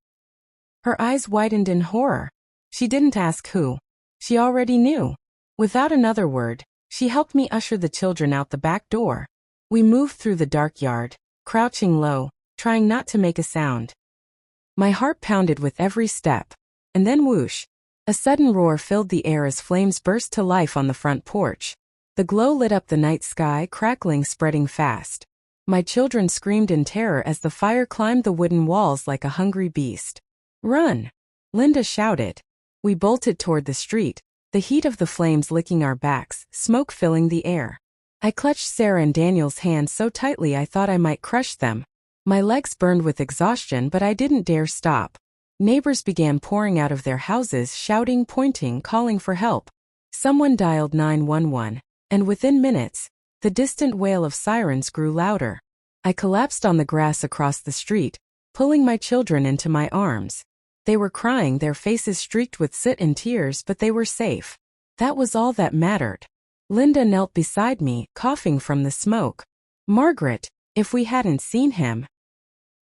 Her eyes widened in horror. She didn't ask who. She already knew. Without another word, she helped me usher the children out the back door. We moved through the dark yard, crouching low, trying not to make a sound. My heart pounded with every step. And then whoosh! A sudden roar filled the air as flames burst to life on the front porch. The glow lit up the night sky, crackling, spreading fast. My children screamed in terror as the fire climbed the wooden walls like a hungry beast. Run! Linda shouted. We bolted toward the street, the heat of the flames licking our backs, smoke filling the air. I clutched Sarah and Daniel's hands so tightly I thought I might crush them. My legs burned with exhaustion, but I didn't dare stop. Neighbors began pouring out of their houses, shouting, pointing, calling for help. Someone dialed 911, and within minutes, the distant wail of sirens grew louder. I collapsed on the grass across the street, pulling my children into my arms. They were crying, their faces streaked with soot and tears, but they were safe. That was all that mattered. Linda knelt beside me, coughing from the smoke. Margaret, if we hadn't seen him.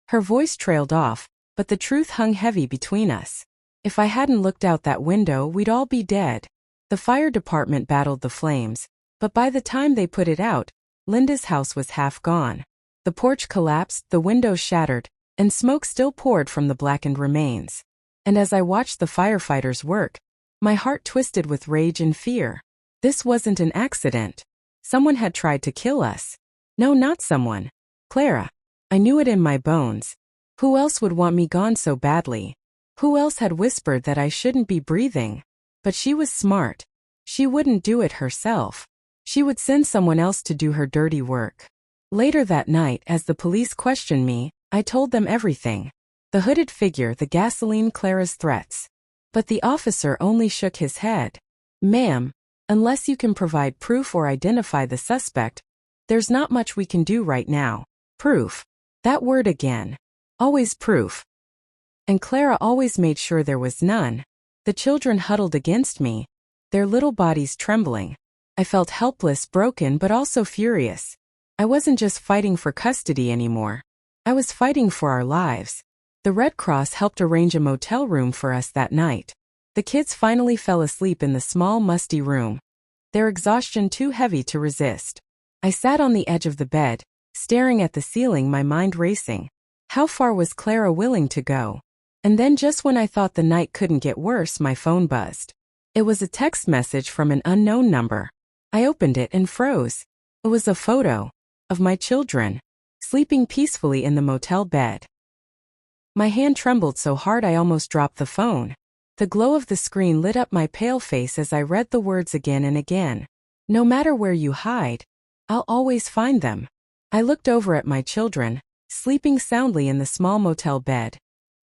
Her voice trailed off, but the truth hung heavy between us. If I hadn't looked out that window, we'd all be dead. The fire department battled the flames, but by the time they put it out, Linda's house was half gone. The porch collapsed, the windows shattered, and smoke still poured from the blackened remains. And as I watched the firefighters work, my heart twisted with rage and fear. This wasn't an accident. Someone had tried to kill us. No, not someone. Clara. I knew it in my bones. Who else would want me gone so badly? Who else had whispered that I shouldn't be breathing? But she was smart. She wouldn't do it herself. She would send someone else to do her dirty work. Later that night, as the police questioned me, I told them everything. The hooded figure, the gasoline, Clara's threats. But the officer only shook his head. Ma'am, unless you can provide proof or identify the suspect, there's not much we can do right now. Proof. That word again. Always proof. And Clara always made sure there was none. The children huddled against me, their little bodies trembling. I felt helpless, broken, but also furious. I wasn't just fighting for custody anymore. I was fighting for our lives. The Red Cross helped arrange a motel room for us that night. The kids finally fell asleep in the small, musty room, their exhaustion too heavy to resist. I sat on the edge of the bed, staring at the ceiling, my mind racing. How far was Clara willing to go? And then just when I thought the night couldn't get worse, my phone buzzed. It was a text message from an unknown number. I opened it and froze. It was a photo of my children, sleeping peacefully in the motel bed. My hand trembled so hard I almost dropped the phone. The glow of the screen lit up my pale face as I read the words again and again. No matter where you hide, I'll always find them. I looked over at my children, sleeping soundly in the small motel bed,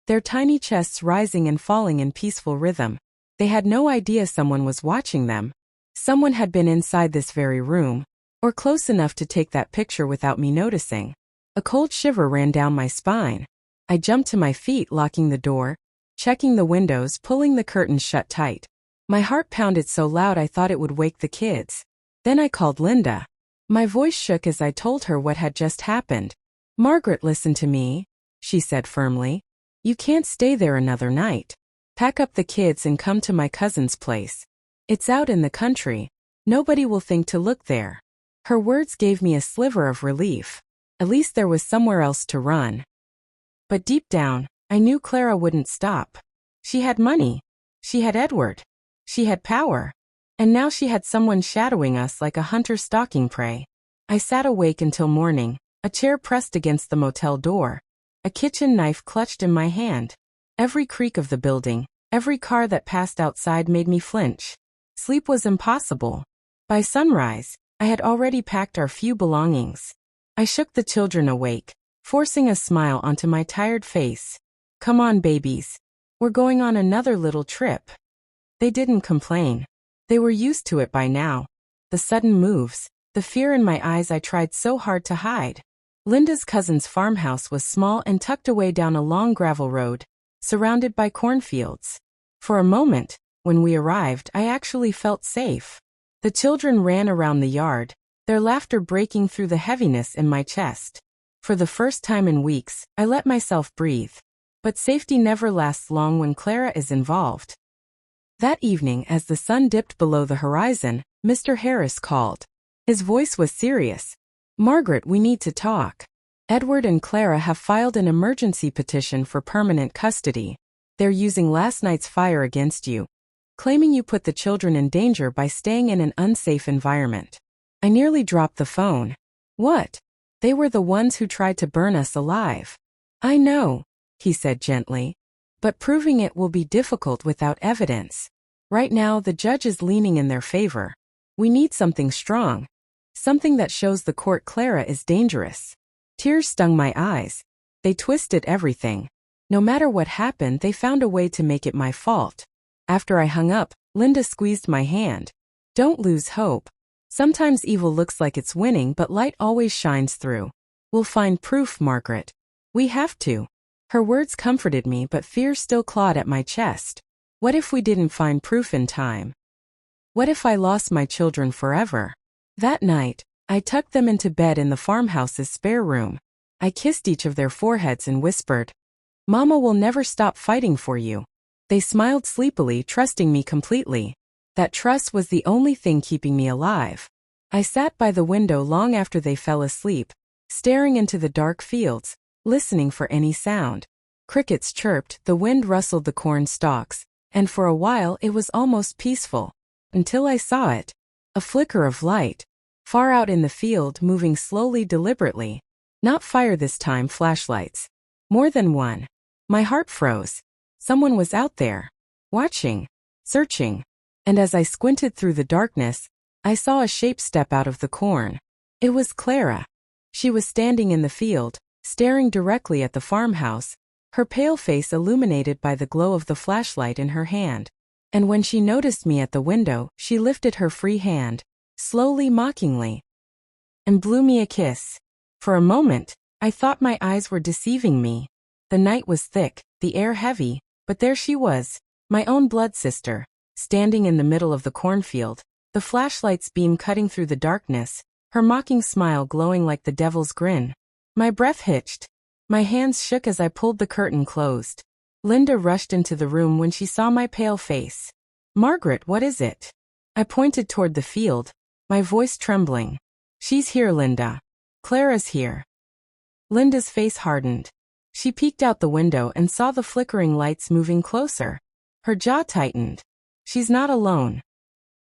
their tiny chests rising and falling in peaceful rhythm. They had no idea someone was watching them. Someone had been inside this very room, or close enough to take that picture without me noticing. A cold shiver ran down my spine. I jumped to my feet, locking the door, checking the windows, pulling the curtains shut tight. My heart pounded so loud I thought it would wake the kids. Then I called Linda. My voice shook as I told her what had just happened. Margaret, listen to me, she said firmly. You can't stay there another night. Pack up the kids and come to my cousin's place. It's out in the country. Nobody will think to look there. Her words gave me a sliver of relief. At least there was somewhere else to run. But deep down, I knew Clara wouldn't stop. She had money. She had Edward. She had power. And now she had someone shadowing us like a hunter stalking prey. I sat awake until morning, a chair pressed against the motel door, a kitchen knife clutched in my hand. Every creak of the building, every car that passed outside made me flinch. Sleep was impossible. By sunrise, I had already packed our few belongings. I shook the children awake, forcing a smile onto my tired face. Come on, babies. We're going on another little trip. They didn't complain. They were used to it by now. The sudden moves, the fear in my eyes I tried so hard to hide. Linda's cousin's farmhouse was small and tucked away down a long gravel road, surrounded by cornfields. For a moment, when we arrived, I actually felt safe. The children ran around the yard, their laughter breaking through the heaviness in my chest. For the first time in weeks, I let myself breathe. But safety never lasts long when Clara is involved. That evening, as the sun dipped below the horizon, Mr. Harris called. His voice was serious. Margaret, we need to talk. Edward and Clara have filed an emergency petition for permanent custody. They're using last night's fire against you, claiming you put the children in danger by staying in an unsafe environment. I nearly dropped the phone. What? They were the ones who tried to burn us alive. I know, he said gently. But proving it will be difficult without evidence. Right now, the judge is leaning in their favor. We need something strong. Something that shows the court Clara is dangerous. Tears stung my eyes. They twisted everything. No matter what happened, they found a way to make it my fault. After I hung up, Linda squeezed my hand. Don't lose hope. Sometimes evil looks like it's winning, but light always shines through. We'll find proof, Margaret. We have to. Her words comforted me, but fear still clawed at my chest. What if we didn't find proof in time? What if I lost my children forever? That night, I tucked them into bed in the farmhouse's spare room. I kissed each of their foreheads and whispered, Mama will never stop fighting for you. They smiled sleepily, trusting me completely. That trust was the only thing keeping me alive. I sat by the window long after they fell asleep, staring into the dark fields, listening for any sound. Crickets chirped, the wind rustled the corn stalks, and for a while it was almost peaceful. Until I saw it. A flicker of light. Far out in the field, moving slowly, deliberately. Not fire this time, flashlights. More than one. My heart froze. Someone was out there. Watching. Searching. And as I squinted through the darkness, I saw a shape step out of the corn. It was Clara. She was standing in the field, staring directly at the farmhouse, her pale face illuminated by the glow of the flashlight in her hand. And when she noticed me at the window, she lifted her free hand, slowly, mockingly, and blew me a kiss. For a moment, I thought my eyes were deceiving me. The night was thick, the air heavy, but there she was, my own blood sister, standing in the middle of the cornfield, the flashlight's beam cutting through the darkness, her mocking smile glowing like the devil's grin. My breath hitched. My hands shook as I pulled the curtain closed. Linda rushed into the room when she saw my pale face. Margaret, what is it? I pointed toward the field, my voice trembling. She's here, Linda. Clara's here. Linda's face hardened. She peeked out the window and saw the flickering lights moving closer. Her jaw tightened. She's not alone.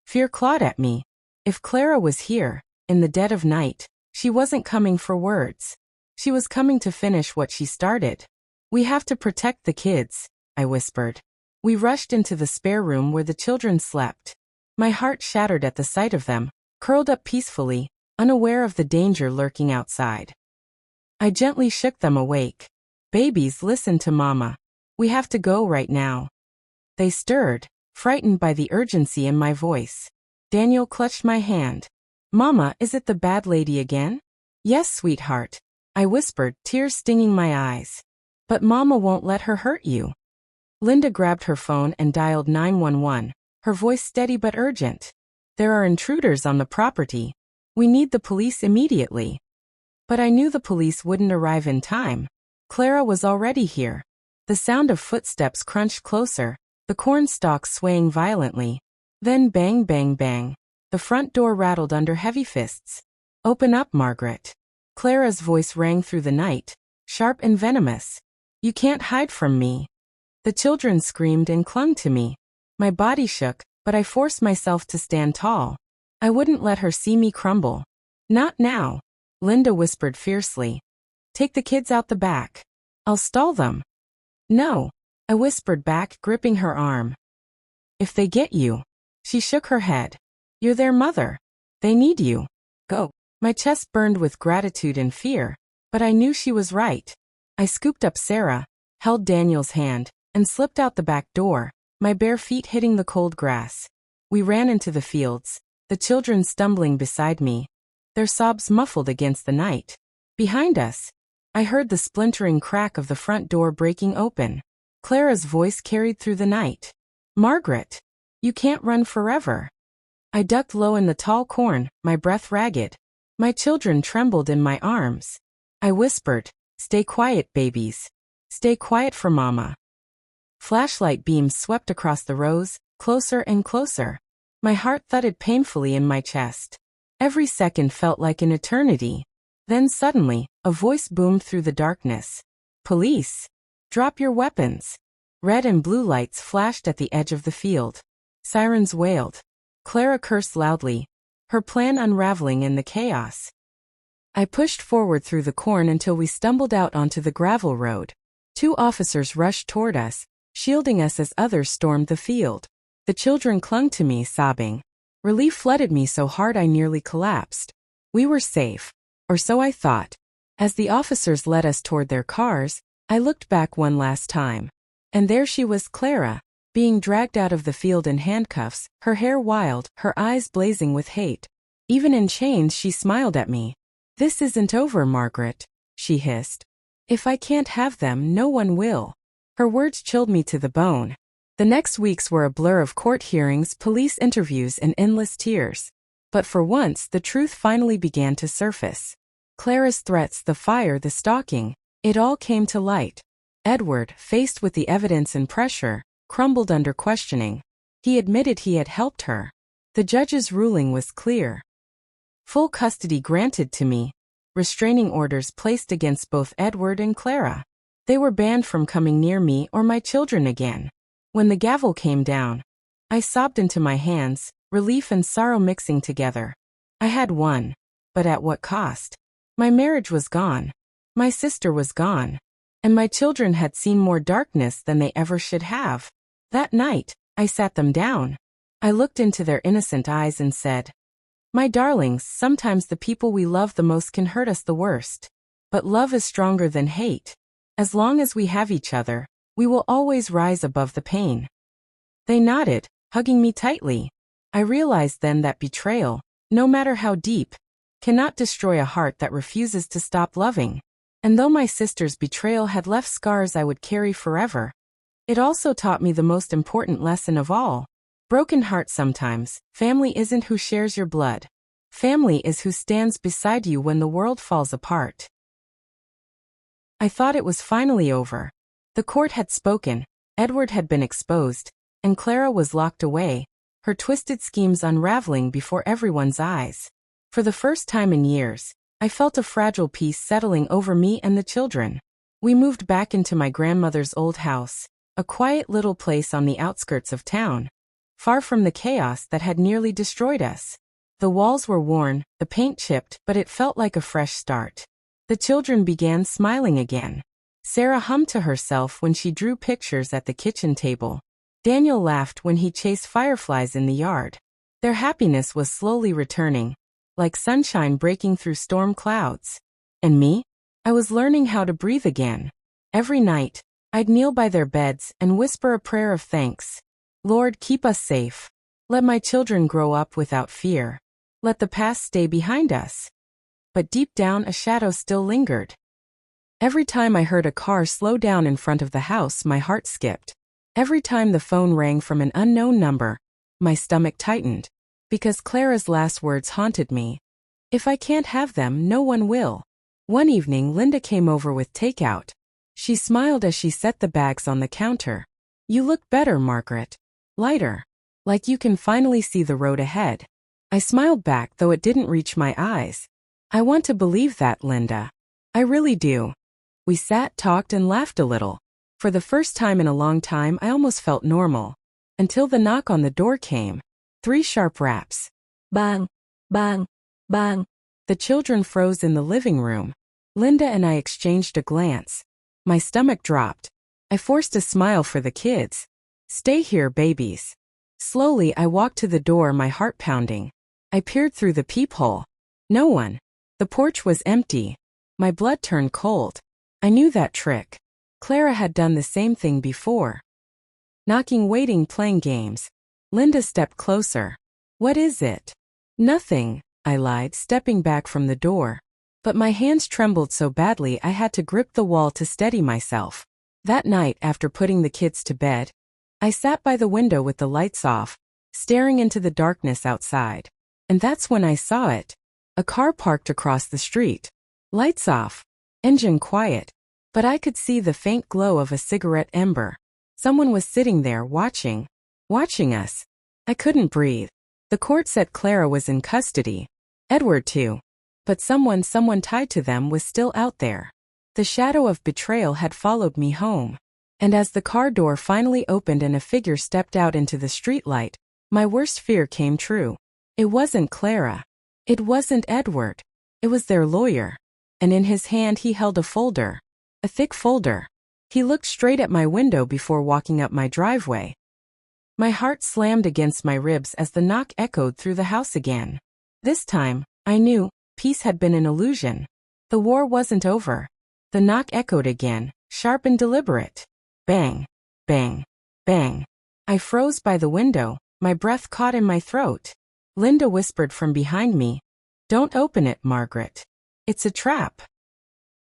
Fear clawed at me. If Clara was here, in the dead of night, she wasn't coming for words. She was coming to finish what she started. We have to protect the kids, I whispered. We rushed into the spare room where the children slept. My heart shattered at the sight of them, curled up peacefully, unaware of the danger lurking outside. I gently shook them awake. Babies, listen to Mama. We have to go right now. They stirred, frightened by the urgency in my voice. Daniel clutched my hand. Mama, is it the bad lady again? Yes, sweetheart, I whispered, tears stinging my eyes. But Mama won't let her hurt you. Linda grabbed her phone and dialed 911, her voice steady but urgent. There are intruders on the property. We need the police immediately. But I knew the police wouldn't arrive in time. Clara was already here. The sound of footsteps crunched closer, the corn stalks swaying violently. Then bang, bang, bang. The front door rattled under heavy fists. Open up, Margaret. Clara's voice rang through the night, sharp and venomous. You can't hide from me. The children screamed and clung to me. My body shook, but I forced myself to stand tall. I wouldn't let her see me crumble. Not now, Linda whispered fiercely. Take the kids out the back. I'll stall them. No, I whispered back, gripping her arm. If they get you. She shook her head. You're their mother. They need you. Go. My chest burned with gratitude and fear, but I knew she was right. I scooped up Sarah, held Daniel's hand, and slipped out the back door, my bare feet hitting the cold grass. We ran into the fields, the children stumbling beside me, their sobs muffled against the night. Behind us, I heard the splintering crack of the front door breaking open. Clara's voice carried through the night. Margaret, you can't run forever. I ducked low in the tall corn, my breath ragged. My children trembled in my arms. I whispered, stay quiet, babies. Stay quiet for Mama. Flashlight beams swept across the rows, closer and closer. My heart thudded painfully in my chest. Every second felt like an eternity. Then suddenly, a voice boomed through the darkness. Police! Drop your weapons! Red and blue lights flashed at the edge of the field. Sirens wailed. Clara cursed loudly, her plan unraveling in the chaos. I pushed forward through the corn until we stumbled out onto the gravel road. 2 officers rushed toward us, shielding us as others stormed the field. The children clung to me, sobbing. Relief flooded me so hard I nearly collapsed. We were safe, or so I thought. As the officers led us toward their cars, I looked back one last time. And there she was, Clara, being dragged out of the field in handcuffs, her hair wild, her eyes blazing with hate. Even in chains she smiled at me. This isn't over, Margaret, she hissed. If I can't have them, no one will. Her words chilled me to the bone. The next weeks were a blur of court hearings, police interviews, and endless tears. But for once, the truth finally began to surface. Clara's threats, the fire, the stalking, it all came to light. Edward, faced with the evidence and pressure, crumbled under questioning. He admitted he had helped her. The judge's ruling was clear. Full custody granted to me. Restraining orders placed against both Edward and Clara. They were banned from coming near me or my children again. When the gavel came down, I sobbed into my hands, relief and sorrow mixing together. I had won, but at what cost? My marriage was gone. My sister was gone. And my children had seen more darkness than they ever should have. That night, I sat them down. I looked into their innocent eyes and said, my darlings, sometimes the people we love the most can hurt us the worst. But love is stronger than hate. As long as we have each other, we will always rise above the pain. They nodded, hugging me tightly. I realized then that betrayal, no matter how deep, cannot destroy a heart that refuses to stop loving. And though my sister's betrayal had left scars I would carry forever, it also taught me the most important lesson of all. Broken heart sometimes, family isn't who shares your blood. Family is who stands beside you when the world falls apart. I thought it was finally over. The court had spoken, Edward had been exposed, and Clara was locked away, her twisted schemes unraveling before everyone's eyes. For the first time in years, I felt a fragile peace settling over me and the children. We moved back into my grandmother's old house, a quiet little place on the outskirts of town, far from the chaos that had nearly destroyed us. The walls were worn, the paint chipped, but it felt like a fresh start. The children began smiling again. Sarah hummed to herself when she drew pictures at the kitchen table. Daniel laughed when he chased fireflies in the yard. Their happiness was slowly returning, like sunshine breaking through storm clouds. And me? I was learning how to breathe again. Every night, I'd kneel by their beds and whisper a prayer of thanks. Lord, keep us safe. Let my children grow up without fear. Let the past stay behind us. But deep down, a shadow still lingered. Every time I heard a car slow down in front of the house, my heart skipped. Every time the phone rang from an unknown number, my stomach tightened. Because Clara's last words haunted me. If I can't have them, no one will. One evening, Linda came over with takeout. She smiled as she set the bags on the counter. You look better, Margaret. Lighter. Like you can finally see the road ahead. I smiled back, though it didn't reach my eyes. I want to believe that, Linda. I really do. We sat, talked, and laughed a little. For the first time in a long time, I almost felt normal. Until the knock on the door came. 3 sharp raps. Bang, bang, bang. The children froze in the living room. Linda and I exchanged a glance. My stomach dropped. I forced a smile for the kids. Stay here, babies. Slowly, I walked to the door, my heart pounding. I peered through the peephole. No one. The porch was empty. My blood turned cold. I knew that trick. Clara had done the same thing before. Knocking, waiting, playing games. Linda stepped closer. What is it? Nothing, I lied, stepping back from the door. But my hands trembled so badly I had to grip the wall to steady myself. That night, after putting the kids to bed, I sat by the window with the lights off, staring into the darkness outside. And that's when I saw it. A car parked across the street. Lights off. Engine quiet. But I could see the faint glow of a cigarette ember. Someone was sitting there watching us. I couldn't breathe. The court said Clara was in custody. Edward too. But someone tied to them was still out there. The shadow of betrayal had followed me home. And as the car door finally opened and a figure stepped out into the streetlight, my worst fear came true. It wasn't Clara. It wasn't Edward. It was their lawyer. And in his hand he held a folder. A thick folder. He looked straight at my window before walking up my driveway. My heart slammed against my ribs as the knock echoed through the house again. This time, I knew, peace had been an illusion. The war wasn't over. The knock echoed again, sharp and deliberate. Bang, bang, bang. I froze by the window, my breath caught in my throat. Linda whispered from behind me, "Don't open it, Margaret. It's a trap."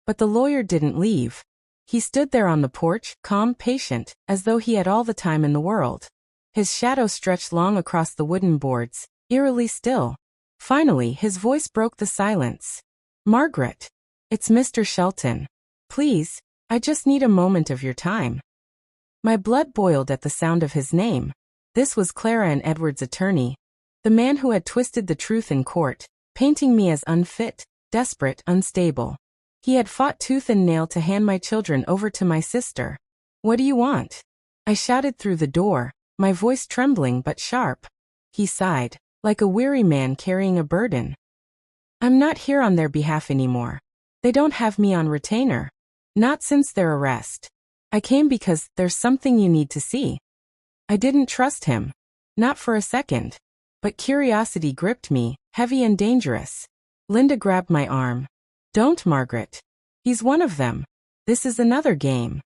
But the lawyer didn't leave. He stood there on the porch, calm, patient, as though he had all the time in the world. His shadow stretched long across the wooden boards, eerily still. Finally, his voice broke the silence. "Margaret, it's Mr. Shelton. Please, I just need a moment of your time." My blood boiled at the sound of his name. This was Clara and Edward's attorney, the man who had twisted the truth in court, painting me as unfit, desperate, unstable. He had fought tooth and nail to hand my children over to my sister. "What do you want?" I shouted through the door, my voice trembling but sharp. He sighed, like a weary man carrying a burden. "I'm not here on their behalf anymore. They don't have me on retainer. Not since their arrest. I came because there's something you need to see." I didn't trust him. Not for a second. But curiosity gripped me, heavy and dangerous. Linda grabbed my arm. "Don't, Margaret. He's one of them. This is another game."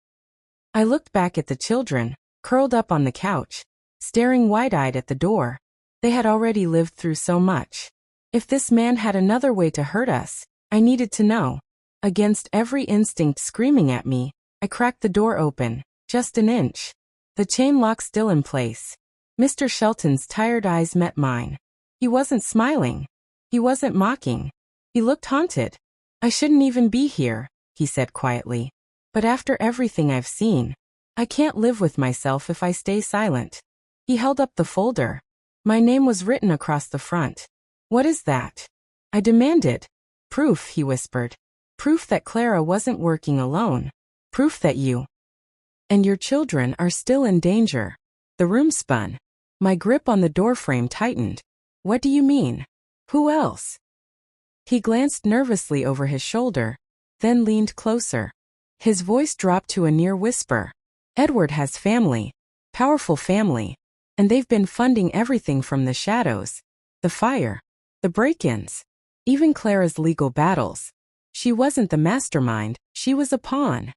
I looked back at the children, curled up on the couch, staring wide-eyed at the door. They had already lived through so much. If this man had another way to hurt us, I needed to know. Against every instinct screaming at me, I cracked the door open, just an inch. The chain lock still in place. Mr. Shelton's tired eyes met mine. He wasn't smiling. He wasn't mocking. He looked haunted. "I shouldn't even be here," he said quietly. "But after everything I've seen, I can't live with myself if I stay silent." He held up the folder. My name was written across the front. "What is that?" I demanded. "Proof," he whispered. "Proof that Clara wasn't working alone. Proof that you and your children are still in danger." The room spun. My grip on the doorframe tightened. "What do you mean? Who else?" He glanced nervously over his shoulder, then leaned closer. His voice dropped to a near whisper. "Edward has family. Powerful family. And they've been funding everything from the shadows, the fire, the break-ins, even Clara's legal battles. She wasn't the mastermind, she was a pawn."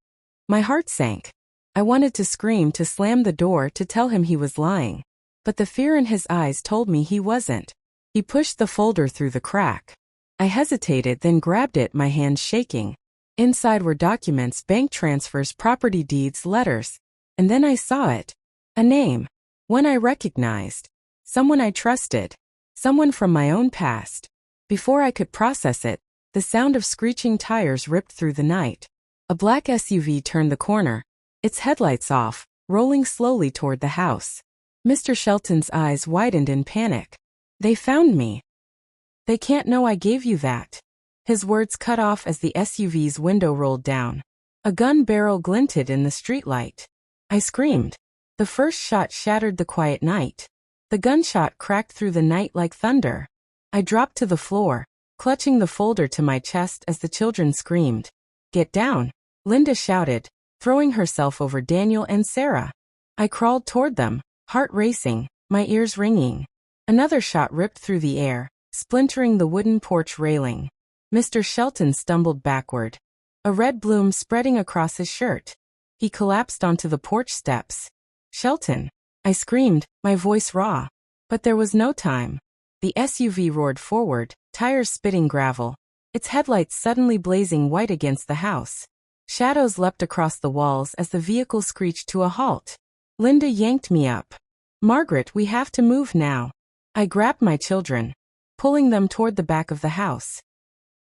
My heart sank. I wanted to scream, to slam the door, to tell him he was lying. But the fear in his eyes told me he wasn't. He pushed the folder through the crack. I hesitated, then grabbed it, my hands shaking. Inside were documents, bank transfers, property deeds, letters. And then I saw it. A name. One I recognized. Someone I trusted. Someone from my own past. Before I could process it, the sound of screeching tires ripped through the night. A black SUV turned the corner, its headlights off, rolling slowly toward the house. Mr. Shelton's eyes widened in panic. "They found me." "They can't know I gave you that." His words cut off as the SUV's window rolled down. A gun barrel glinted in the streetlight. I screamed. The first shot shattered the quiet night. The gunshot cracked through the night like thunder. I dropped to the floor, clutching the folder to my chest as the children screamed. "Get down," Linda shouted, throwing herself over Daniel and Sarah. I crawled toward them, heart racing, my ears ringing. Another shot ripped through the air, splintering the wooden porch railing. Mr. Shelton stumbled backward, a red bloom spreading across his shirt. He collapsed onto the porch steps. "Shelton!" I screamed, my voice raw. But there was no time. The SUV roared forward, tires spitting gravel, its headlights suddenly blazing white against the house. Shadows leapt across the walls as the vehicle screeched to a halt. Linda yanked me up. "Margaret, we have to move now." I grabbed my children, pulling them toward the back of the house.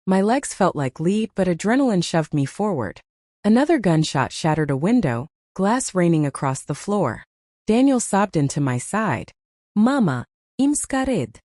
My legs felt like lead, but adrenaline shoved me forward. Another gunshot shattered a window, glass raining across the floor. Daniel sobbed into my side. Mama, I'm scared.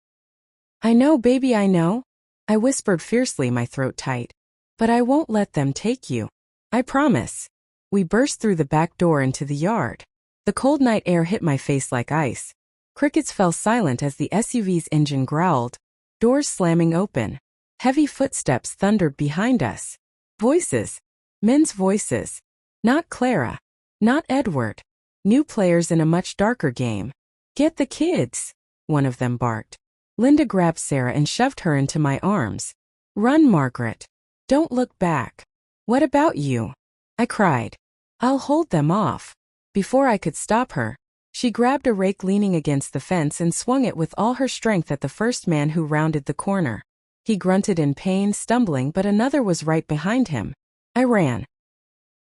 "I know, baby, I know," I whispered fiercely, my throat tight. "But I won't let them take you. I promise." We burst through the back door into the yard. The cold night air hit my face like ice. Crickets fell silent as the SUV's engine growled, doors slamming open. Heavy footsteps thundered behind us. Voices. Men's voices. Not Clara. Not Edward. New players in a much darker game. "Get the kids," one of them barked. Linda grabbed Sarah and shoved her into my arms. "Run, Margaret. Don't look back." "What about you?" I cried. "I'll hold them off." Before I could stop her, she grabbed a rake leaning against the fence and swung it with all her strength at the first man who rounded the corner. He grunted in pain, stumbling, but another was right behind him. I ran.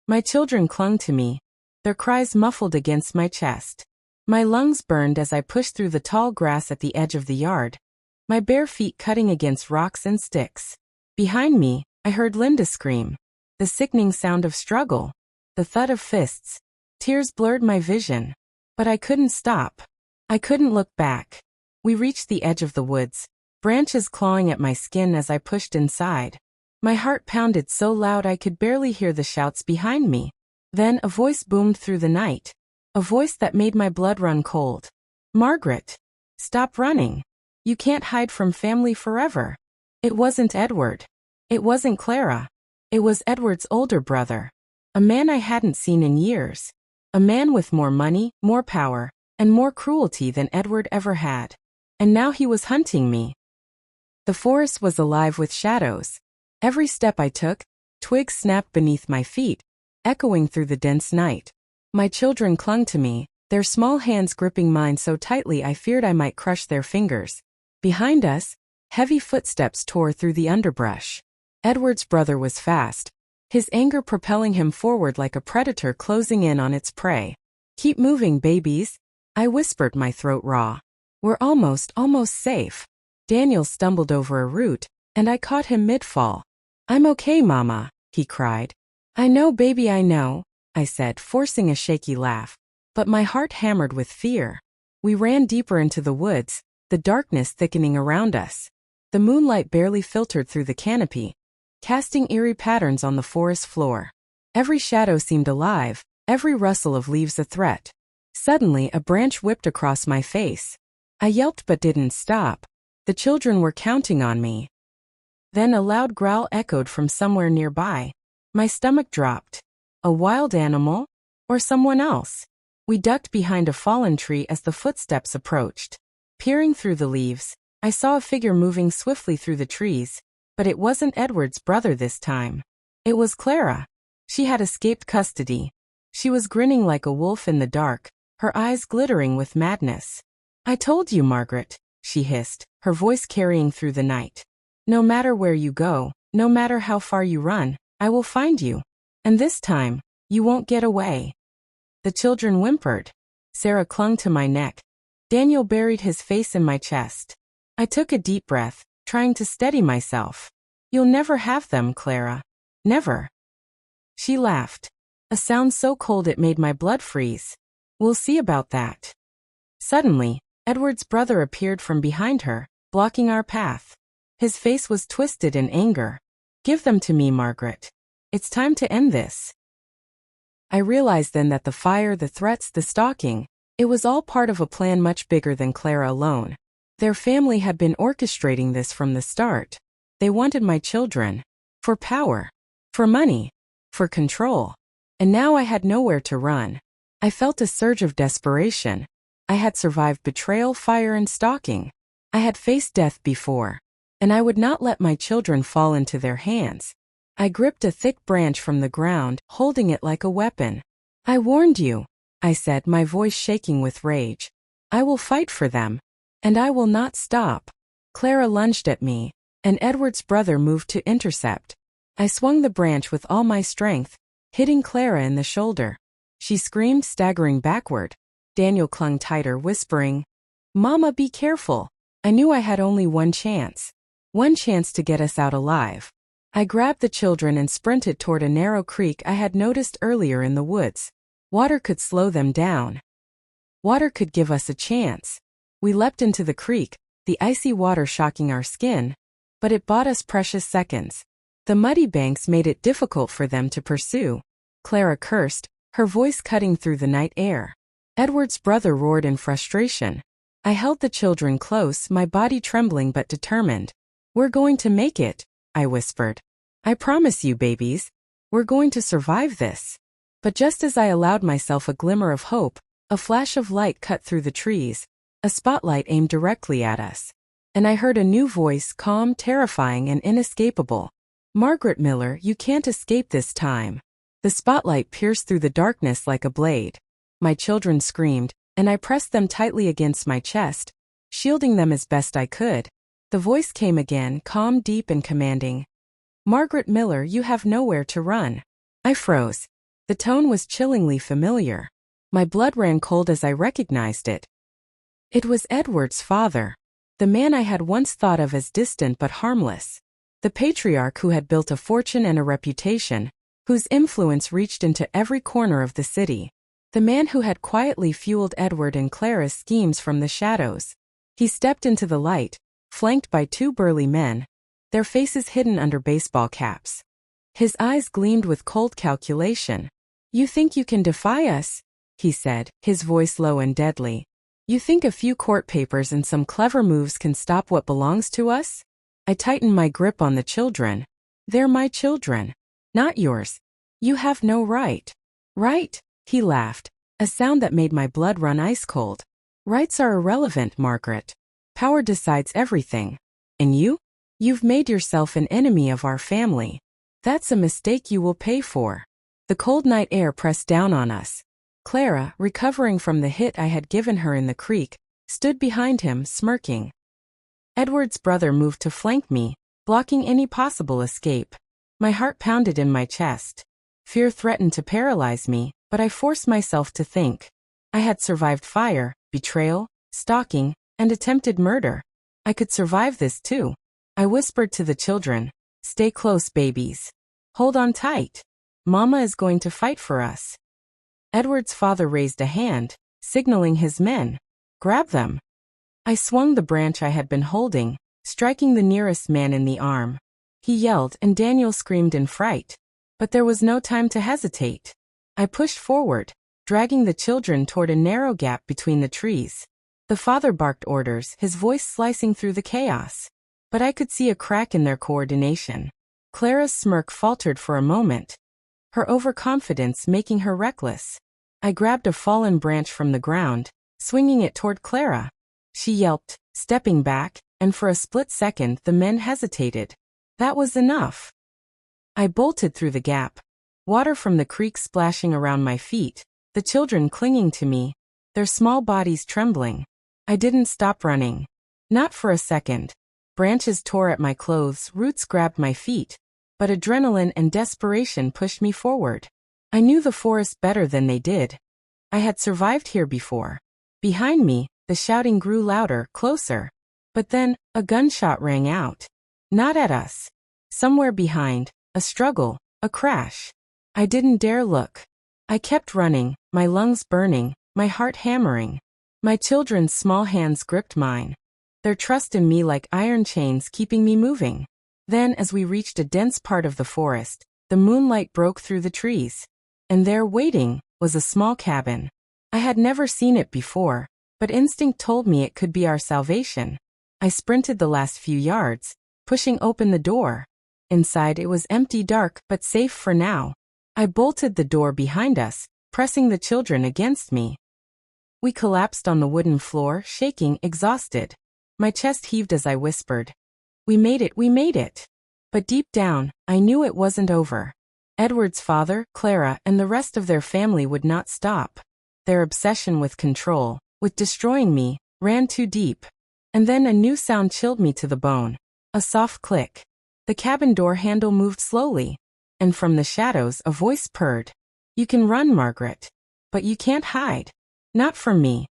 My children clung to me, their cries muffled against my chest. My lungs burned as I pushed through the tall grass at the edge of the yard, my bare feet cutting against rocks and sticks. Behind me, I heard Linda scream. The sickening sound of struggle, the thud of fists. Tears blurred my vision. But I couldn't stop. I couldn't look back. We reached the edge of the woods, branches clawing at my skin as I pushed inside. My heart pounded so loud I could barely hear the shouts behind me. Then a voice boomed through the night. A voice that made my blood run cold. "Margaret! Stop running. You can't hide from family forever." It wasn't Edward. It wasn't Clara. It was Edward's older brother. A man I hadn't seen in years. A man with more money, more power, and more cruelty than Edward ever had. And now he was hunting me. The forest was alive with shadows. Every step I took, twigs snapped beneath my feet, echoing through the dense night. My children clung to me, their small hands gripping mine so tightly I feared I might crush their fingers. Behind us, heavy footsteps tore through the underbrush. Edward's brother was fast, his anger propelling him forward like a predator closing in on its prey. "Keep moving, babies," I whispered, my throat raw. "We're almost safe." Daniel stumbled over a root, and I caught him mid-fall. "I'm okay, Mama," he cried. "I know, baby, I know," I said, forcing a shaky laugh. But my heart hammered with fear. We ran deeper into the woods, the darkness thickening around us. The moonlight barely filtered through the canopy, casting eerie patterns on the forest floor. Every shadow seemed alive, every rustle of leaves a threat. Suddenly, a branch whipped across my face. I yelped but didn't stop. The children were counting on me. Then a loud growl echoed from somewhere nearby. My stomach dropped. A wild animal? Or someone else? We ducked behind a fallen tree as the footsteps approached. Peering through the leaves, I saw a figure moving swiftly through the trees. But it wasn't Edward's brother this time. It was Clara. She had escaped custody. She was grinning like a wolf in the dark, her eyes glittering with madness. "I told you, Margaret," she hissed, her voice carrying through the night. "No matter where you go, no matter how far you run, I will find you. And this time, you won't get away." The children whimpered. Sarah clung to my neck. Daniel buried his face in my chest. I took a deep breath, trying to steady myself. "You'll never have them, Clara. Never." She laughed. A sound so cold it made my blood freeze. "We'll see about that." Suddenly, Edward's brother appeared from behind her, blocking our path. His face was twisted in anger. "Give them to me, Margaret. It's time to end this." I realized then that the fire, the threats, the stalking, it was all part of a plan much bigger than Clara alone. Their family had been orchestrating this from the start. They wanted my children. For power. For money. For control. And now I had nowhere to run. I felt a surge of desperation. I had survived betrayal, fire, and stalking. I had faced death before. And I would not let my children fall into their hands. I gripped a thick branch from the ground, holding it like a weapon. I warned you, I said, my voice shaking with rage. I will fight for them. And I will not stop. Clara lunged at me, and Edward's brother moved to intercept. I swung the branch with all my strength, hitting Clara in the shoulder. She screamed, staggering backward. Daniel clung tighter, whispering, "Mama, be careful." I knew I had only one chance. One chance to get us out alive. I grabbed the children and sprinted toward a narrow creek I had noticed earlier in the woods. Water could slow them down. Water could give us a chance. We leapt into the creek, the icy water shocking our skin, but it bought us precious seconds. The muddy banks made it difficult for them to pursue. Clara cursed, her voice cutting through the night air. Edward's brother roared in frustration. I held the children close, my body trembling but determined. "We're going to make it," I whispered. "I promise you, babies. We're going to survive this." But just as I allowed myself a glimmer of hope, a flash of light cut through the trees, a spotlight aimed directly at us. And I heard a new voice, calm, terrifying, and inescapable. "Margaret Miller, you can't escape this time." The spotlight pierced through the darkness like a blade. My children screamed, and I pressed them tightly against my chest, shielding them as best I could. The voice came again, calm, deep, and commanding. "Margaret Miller, you have nowhere to run." I froze. The tone was chillingly familiar. My blood ran cold as I recognized it. It was Edward's father. The man I had once thought of as distant but harmless. The patriarch who had built a fortune and a reputation, whose influence reached into every corner of the city. The man who had quietly fueled Edward and Clara's schemes from the shadows. He stepped into the light, flanked by two burly men, their faces hidden under baseball caps. His eyes gleamed with cold calculation. "You think you can defy us?" he said, his voice low and deadly. "You think a few court papers and some clever moves can stop what belongs to us?" I tightened my grip on the children. "They're my children, not yours. You have no right." "Right?" he laughed, a sound that made my blood run ice cold. "Rights are irrelevant, Margaret. Power decides everything. And you? You've made yourself an enemy of our family. That's a mistake you will pay for." The cold night air pressed down on us. Clara, recovering from the hit I had given her in the creek, stood behind him, smirking. Edward's brother moved to flank me, blocking any possible escape. My heart pounded in my chest. Fear threatened to paralyze me, but I forced myself to think. I had survived fire, betrayal, stalking, and attempted murder. I could survive this too. I whispered to the children, "Stay close, babies. Hold on tight. Mama is going to fight for us." Edward's father raised a hand, signaling his men. "Grab them." I swung the branch I had been holding, striking the nearest man in the arm. He yelled and Daniel screamed in fright. But there was no time to hesitate. I pushed forward, dragging the children toward a narrow gap between the trees. The father barked orders, his voice slicing through the chaos. But I could see a crack in their coordination. Clara's smirk faltered for a moment, her overconfidence making her reckless. I grabbed a fallen branch from the ground, swinging it toward Clara. She yelped, stepping back, and for a split second the men hesitated. That was enough. I bolted through the gap, water from the creek splashing around my feet, the children clinging to me, their small bodies trembling. I didn't stop running. Not for a second. Branches tore at my clothes, roots grabbed my feet, but adrenaline and desperation pushed me forward. I knew the forest better than they did. I had survived here before. Behind me, the shouting grew louder, closer. But then, a gunshot rang out. Not at us. Somewhere behind, a struggle, a crash. I didn't dare look. I kept running, my lungs burning, my heart hammering. My children's small hands gripped mine, their trust in me like iron chains keeping me moving. Then, as we reached a dense part of the forest, the moonlight broke through the trees. And there, waiting, was a small cabin. I had never seen it before, but instinct told me it could be our salvation. I sprinted the last few yards, pushing open the door. Inside it was empty, dark, but safe for now. I bolted the door behind us, pressing the children against me. We collapsed on the wooden floor, shaking, exhausted. My chest heaved as I whispered, "We made it, we made it." But deep down, I knew it wasn't over. Edward's father, Clara, and the rest of their family would not stop. Their obsession with control, with destroying me, ran too deep. And then a new sound chilled me to the bone. A soft click. The cabin door handle moved slowly. And from the shadows a voice purred. "You can run, Margaret. But you can't hide. Not from me."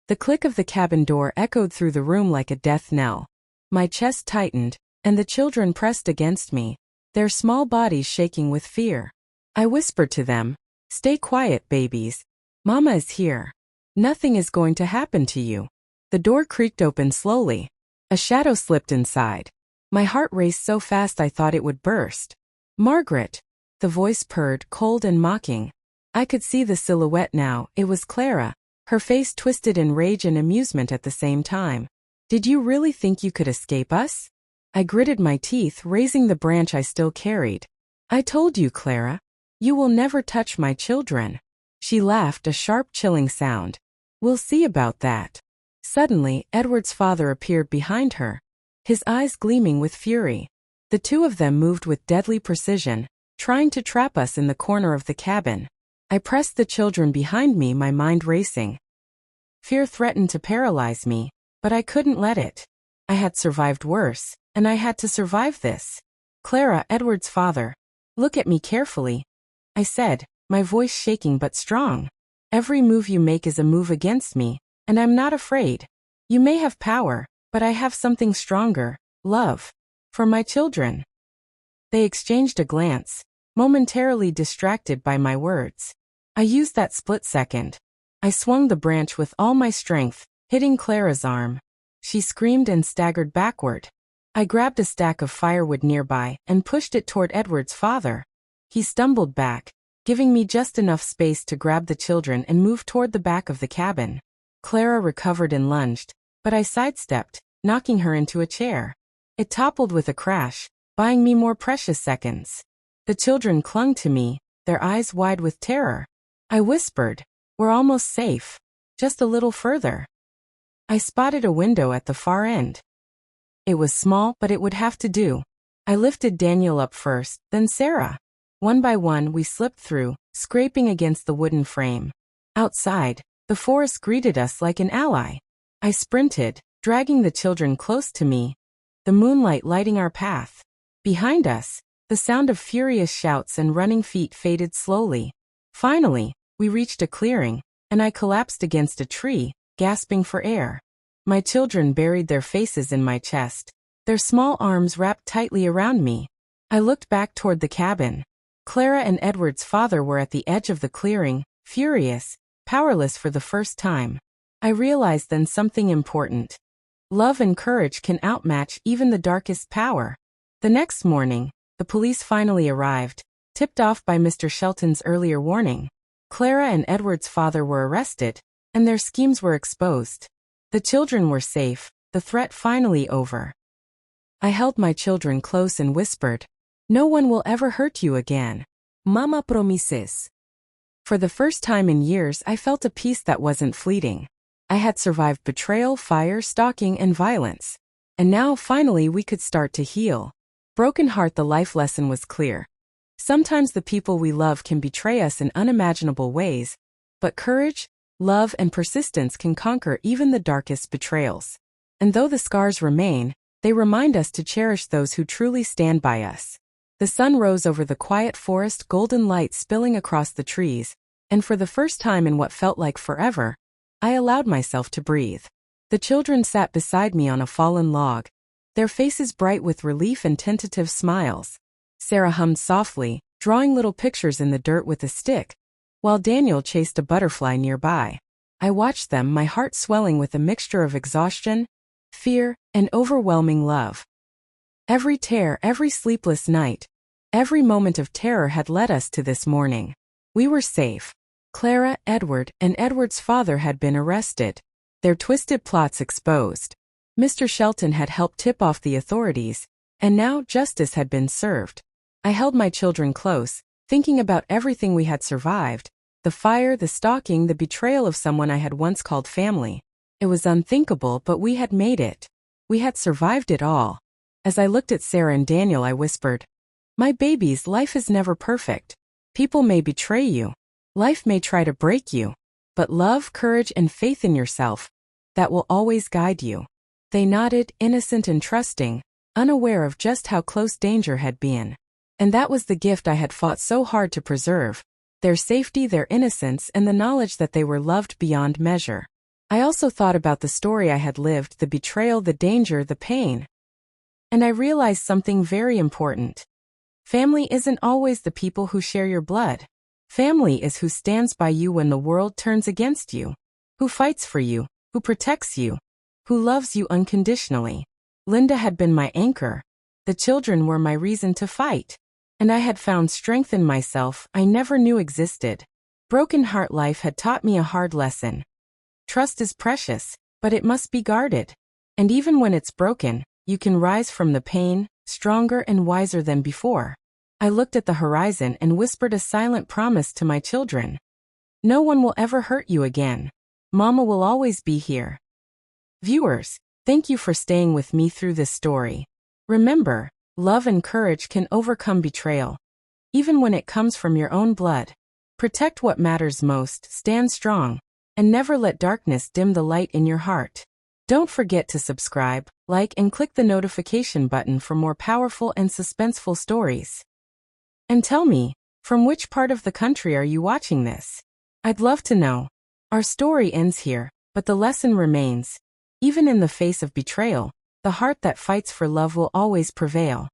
The click of the cabin door echoed through the room like a death knell. My chest tightened, and the children pressed against me, their small bodies shaking with fear. I whispered to them, "Stay quiet, babies. Mama is here. Nothing is going to happen to you." The door creaked open slowly. A shadow slipped inside. My heart raced so fast I thought it would burst. "Margaret," the voice purred, cold and mocking. I could see the silhouette now. It was Clara, her face twisted in rage and amusement at the same time. "Did you really think you could escape us?" I gritted my teeth, raising the branch I still carried. "I told you, Clara. You will never touch my children." She laughed, a sharp, chilling sound. "We'll see about that." Suddenly, Edward's father appeared behind her, his eyes gleaming with fury. The two of them moved with deadly precision, trying to trap us in the corner of the cabin. I pressed the children behind me, my mind racing. Fear threatened to paralyze me, but I couldn't let it. I had survived worse, and I had to survive this. "Clara," Edward's father, "look at me carefully," I said, my voice shaking but strong. "Every move you make is a move against me, and I'm not afraid. You may have power, but I have something stronger, love. For my children." They exchanged a glance, momentarily distracted by my words. I used that split second. I swung the branch with all my strength, hitting Clara's arm. She screamed and staggered backward. I grabbed a stack of firewood nearby and pushed it toward Edward's father. He stumbled back, giving me just enough space to grab the children and move toward the back of the cabin. Clara recovered and lunged, but I sidestepped, knocking her into a chair. It toppled with a crash, buying me more precious seconds. The children clung to me, their eyes wide with terror. I whispered, "We're almost safe. Just a little further." I spotted a window at the far end. It was small, but it would have to do. I lifted Daniel up first, then Sarah. One by one we slipped through, scraping against the wooden frame. Outside, the forest greeted us like an ally. I sprinted, dragging the children close to me, the moonlight lighting our path. Behind us, the sound of furious shouts and running feet faded slowly. Finally, we reached a clearing, and I collapsed against a tree, gasping for air. My children buried their faces in my chest, their small arms wrapped tightly around me. I looked back toward the cabin. Clara and Edward's father were at the edge of the clearing, furious, powerless for the first time. I realized then something important. Love and courage can outmatch even the darkest power. The next morning, the police finally arrived, tipped off by Mr. Shelton's earlier warning. Clara and Edward's father were arrested, and their schemes were exposed. The children were safe, the threat finally over. I held my children close and whispered, "No one will ever hurt you again. Mama promises." For the first time in years, I felt a peace that wasn't fleeting. I had survived betrayal, fire, stalking, and violence. And now, finally, we could start to heal. Broken heart, the life lesson was clear. Sometimes the people we love can betray us in unimaginable ways, but courage, love, and persistence can conquer even the darkest betrayals. And though the scars remain, they remind us to cherish those who truly stand by us. The sun rose over the quiet forest, golden light spilling across the trees, and for the first time in what felt like forever, I allowed myself to breathe. The children sat beside me on a fallen log, their faces bright with relief and tentative smiles. Sarah hummed softly, drawing little pictures in the dirt with a stick, while Daniel chased a butterfly nearby. I watched them, my heart swelling with a mixture of exhaustion, fear, and overwhelming love. Every tear, every sleepless night, every moment of terror had led us to this morning. We were safe. Clara, Edward, and Edward's father had been arrested. Their twisted plots exposed. Mr. Shelton had helped tip off the authorities, and now justice had been served. I held my children close, thinking about everything we had survived: the fire, the stalking, the betrayal of someone I had once called family. It was unthinkable, but we had made it. We had survived it all. As I looked at Sarah and Daniel, I whispered, "My babies, life is never perfect. People may betray you. Life may try to break you. But love, courage, and faith in yourself, that will always guide you." They nodded, innocent and trusting, unaware of just how close danger had been. And that was the gift I had fought so hard to preserve: their safety, their innocence, and the knowledge that they were loved beyond measure. I also thought about the story I had lived, the betrayal, the danger, the pain. And I realized something very important. Family isn't always the people who share your blood. Family is who stands by you when the world turns against you, who fights for you, who protects you, who loves you unconditionally. Linda had been my anchor. The children were my reason to fight. And I had found strength in myself I never knew existed. Broken Heart Life had taught me a hard lesson. Trust is precious, but it must be guarded. And even when it's broken, you can rise from the pain, stronger and wiser than before. I looked at the horizon and whispered a silent promise to my children. No one will ever hurt you again. Mama will always be here. Viewers, thank you for staying with me through this story. Remember, love and courage can overcome betrayal, even when it comes from your own blood. Protect what matters most, stand strong, and never let darkness dim the light in your heart. Don't forget to subscribe, like, and click the notification button for more powerful and suspenseful stories. And tell me, from which part of the country are you watching this? I'd love to know. Our story ends here, but the lesson remains. Even in the face of betrayal, the heart that fights for love will always prevail.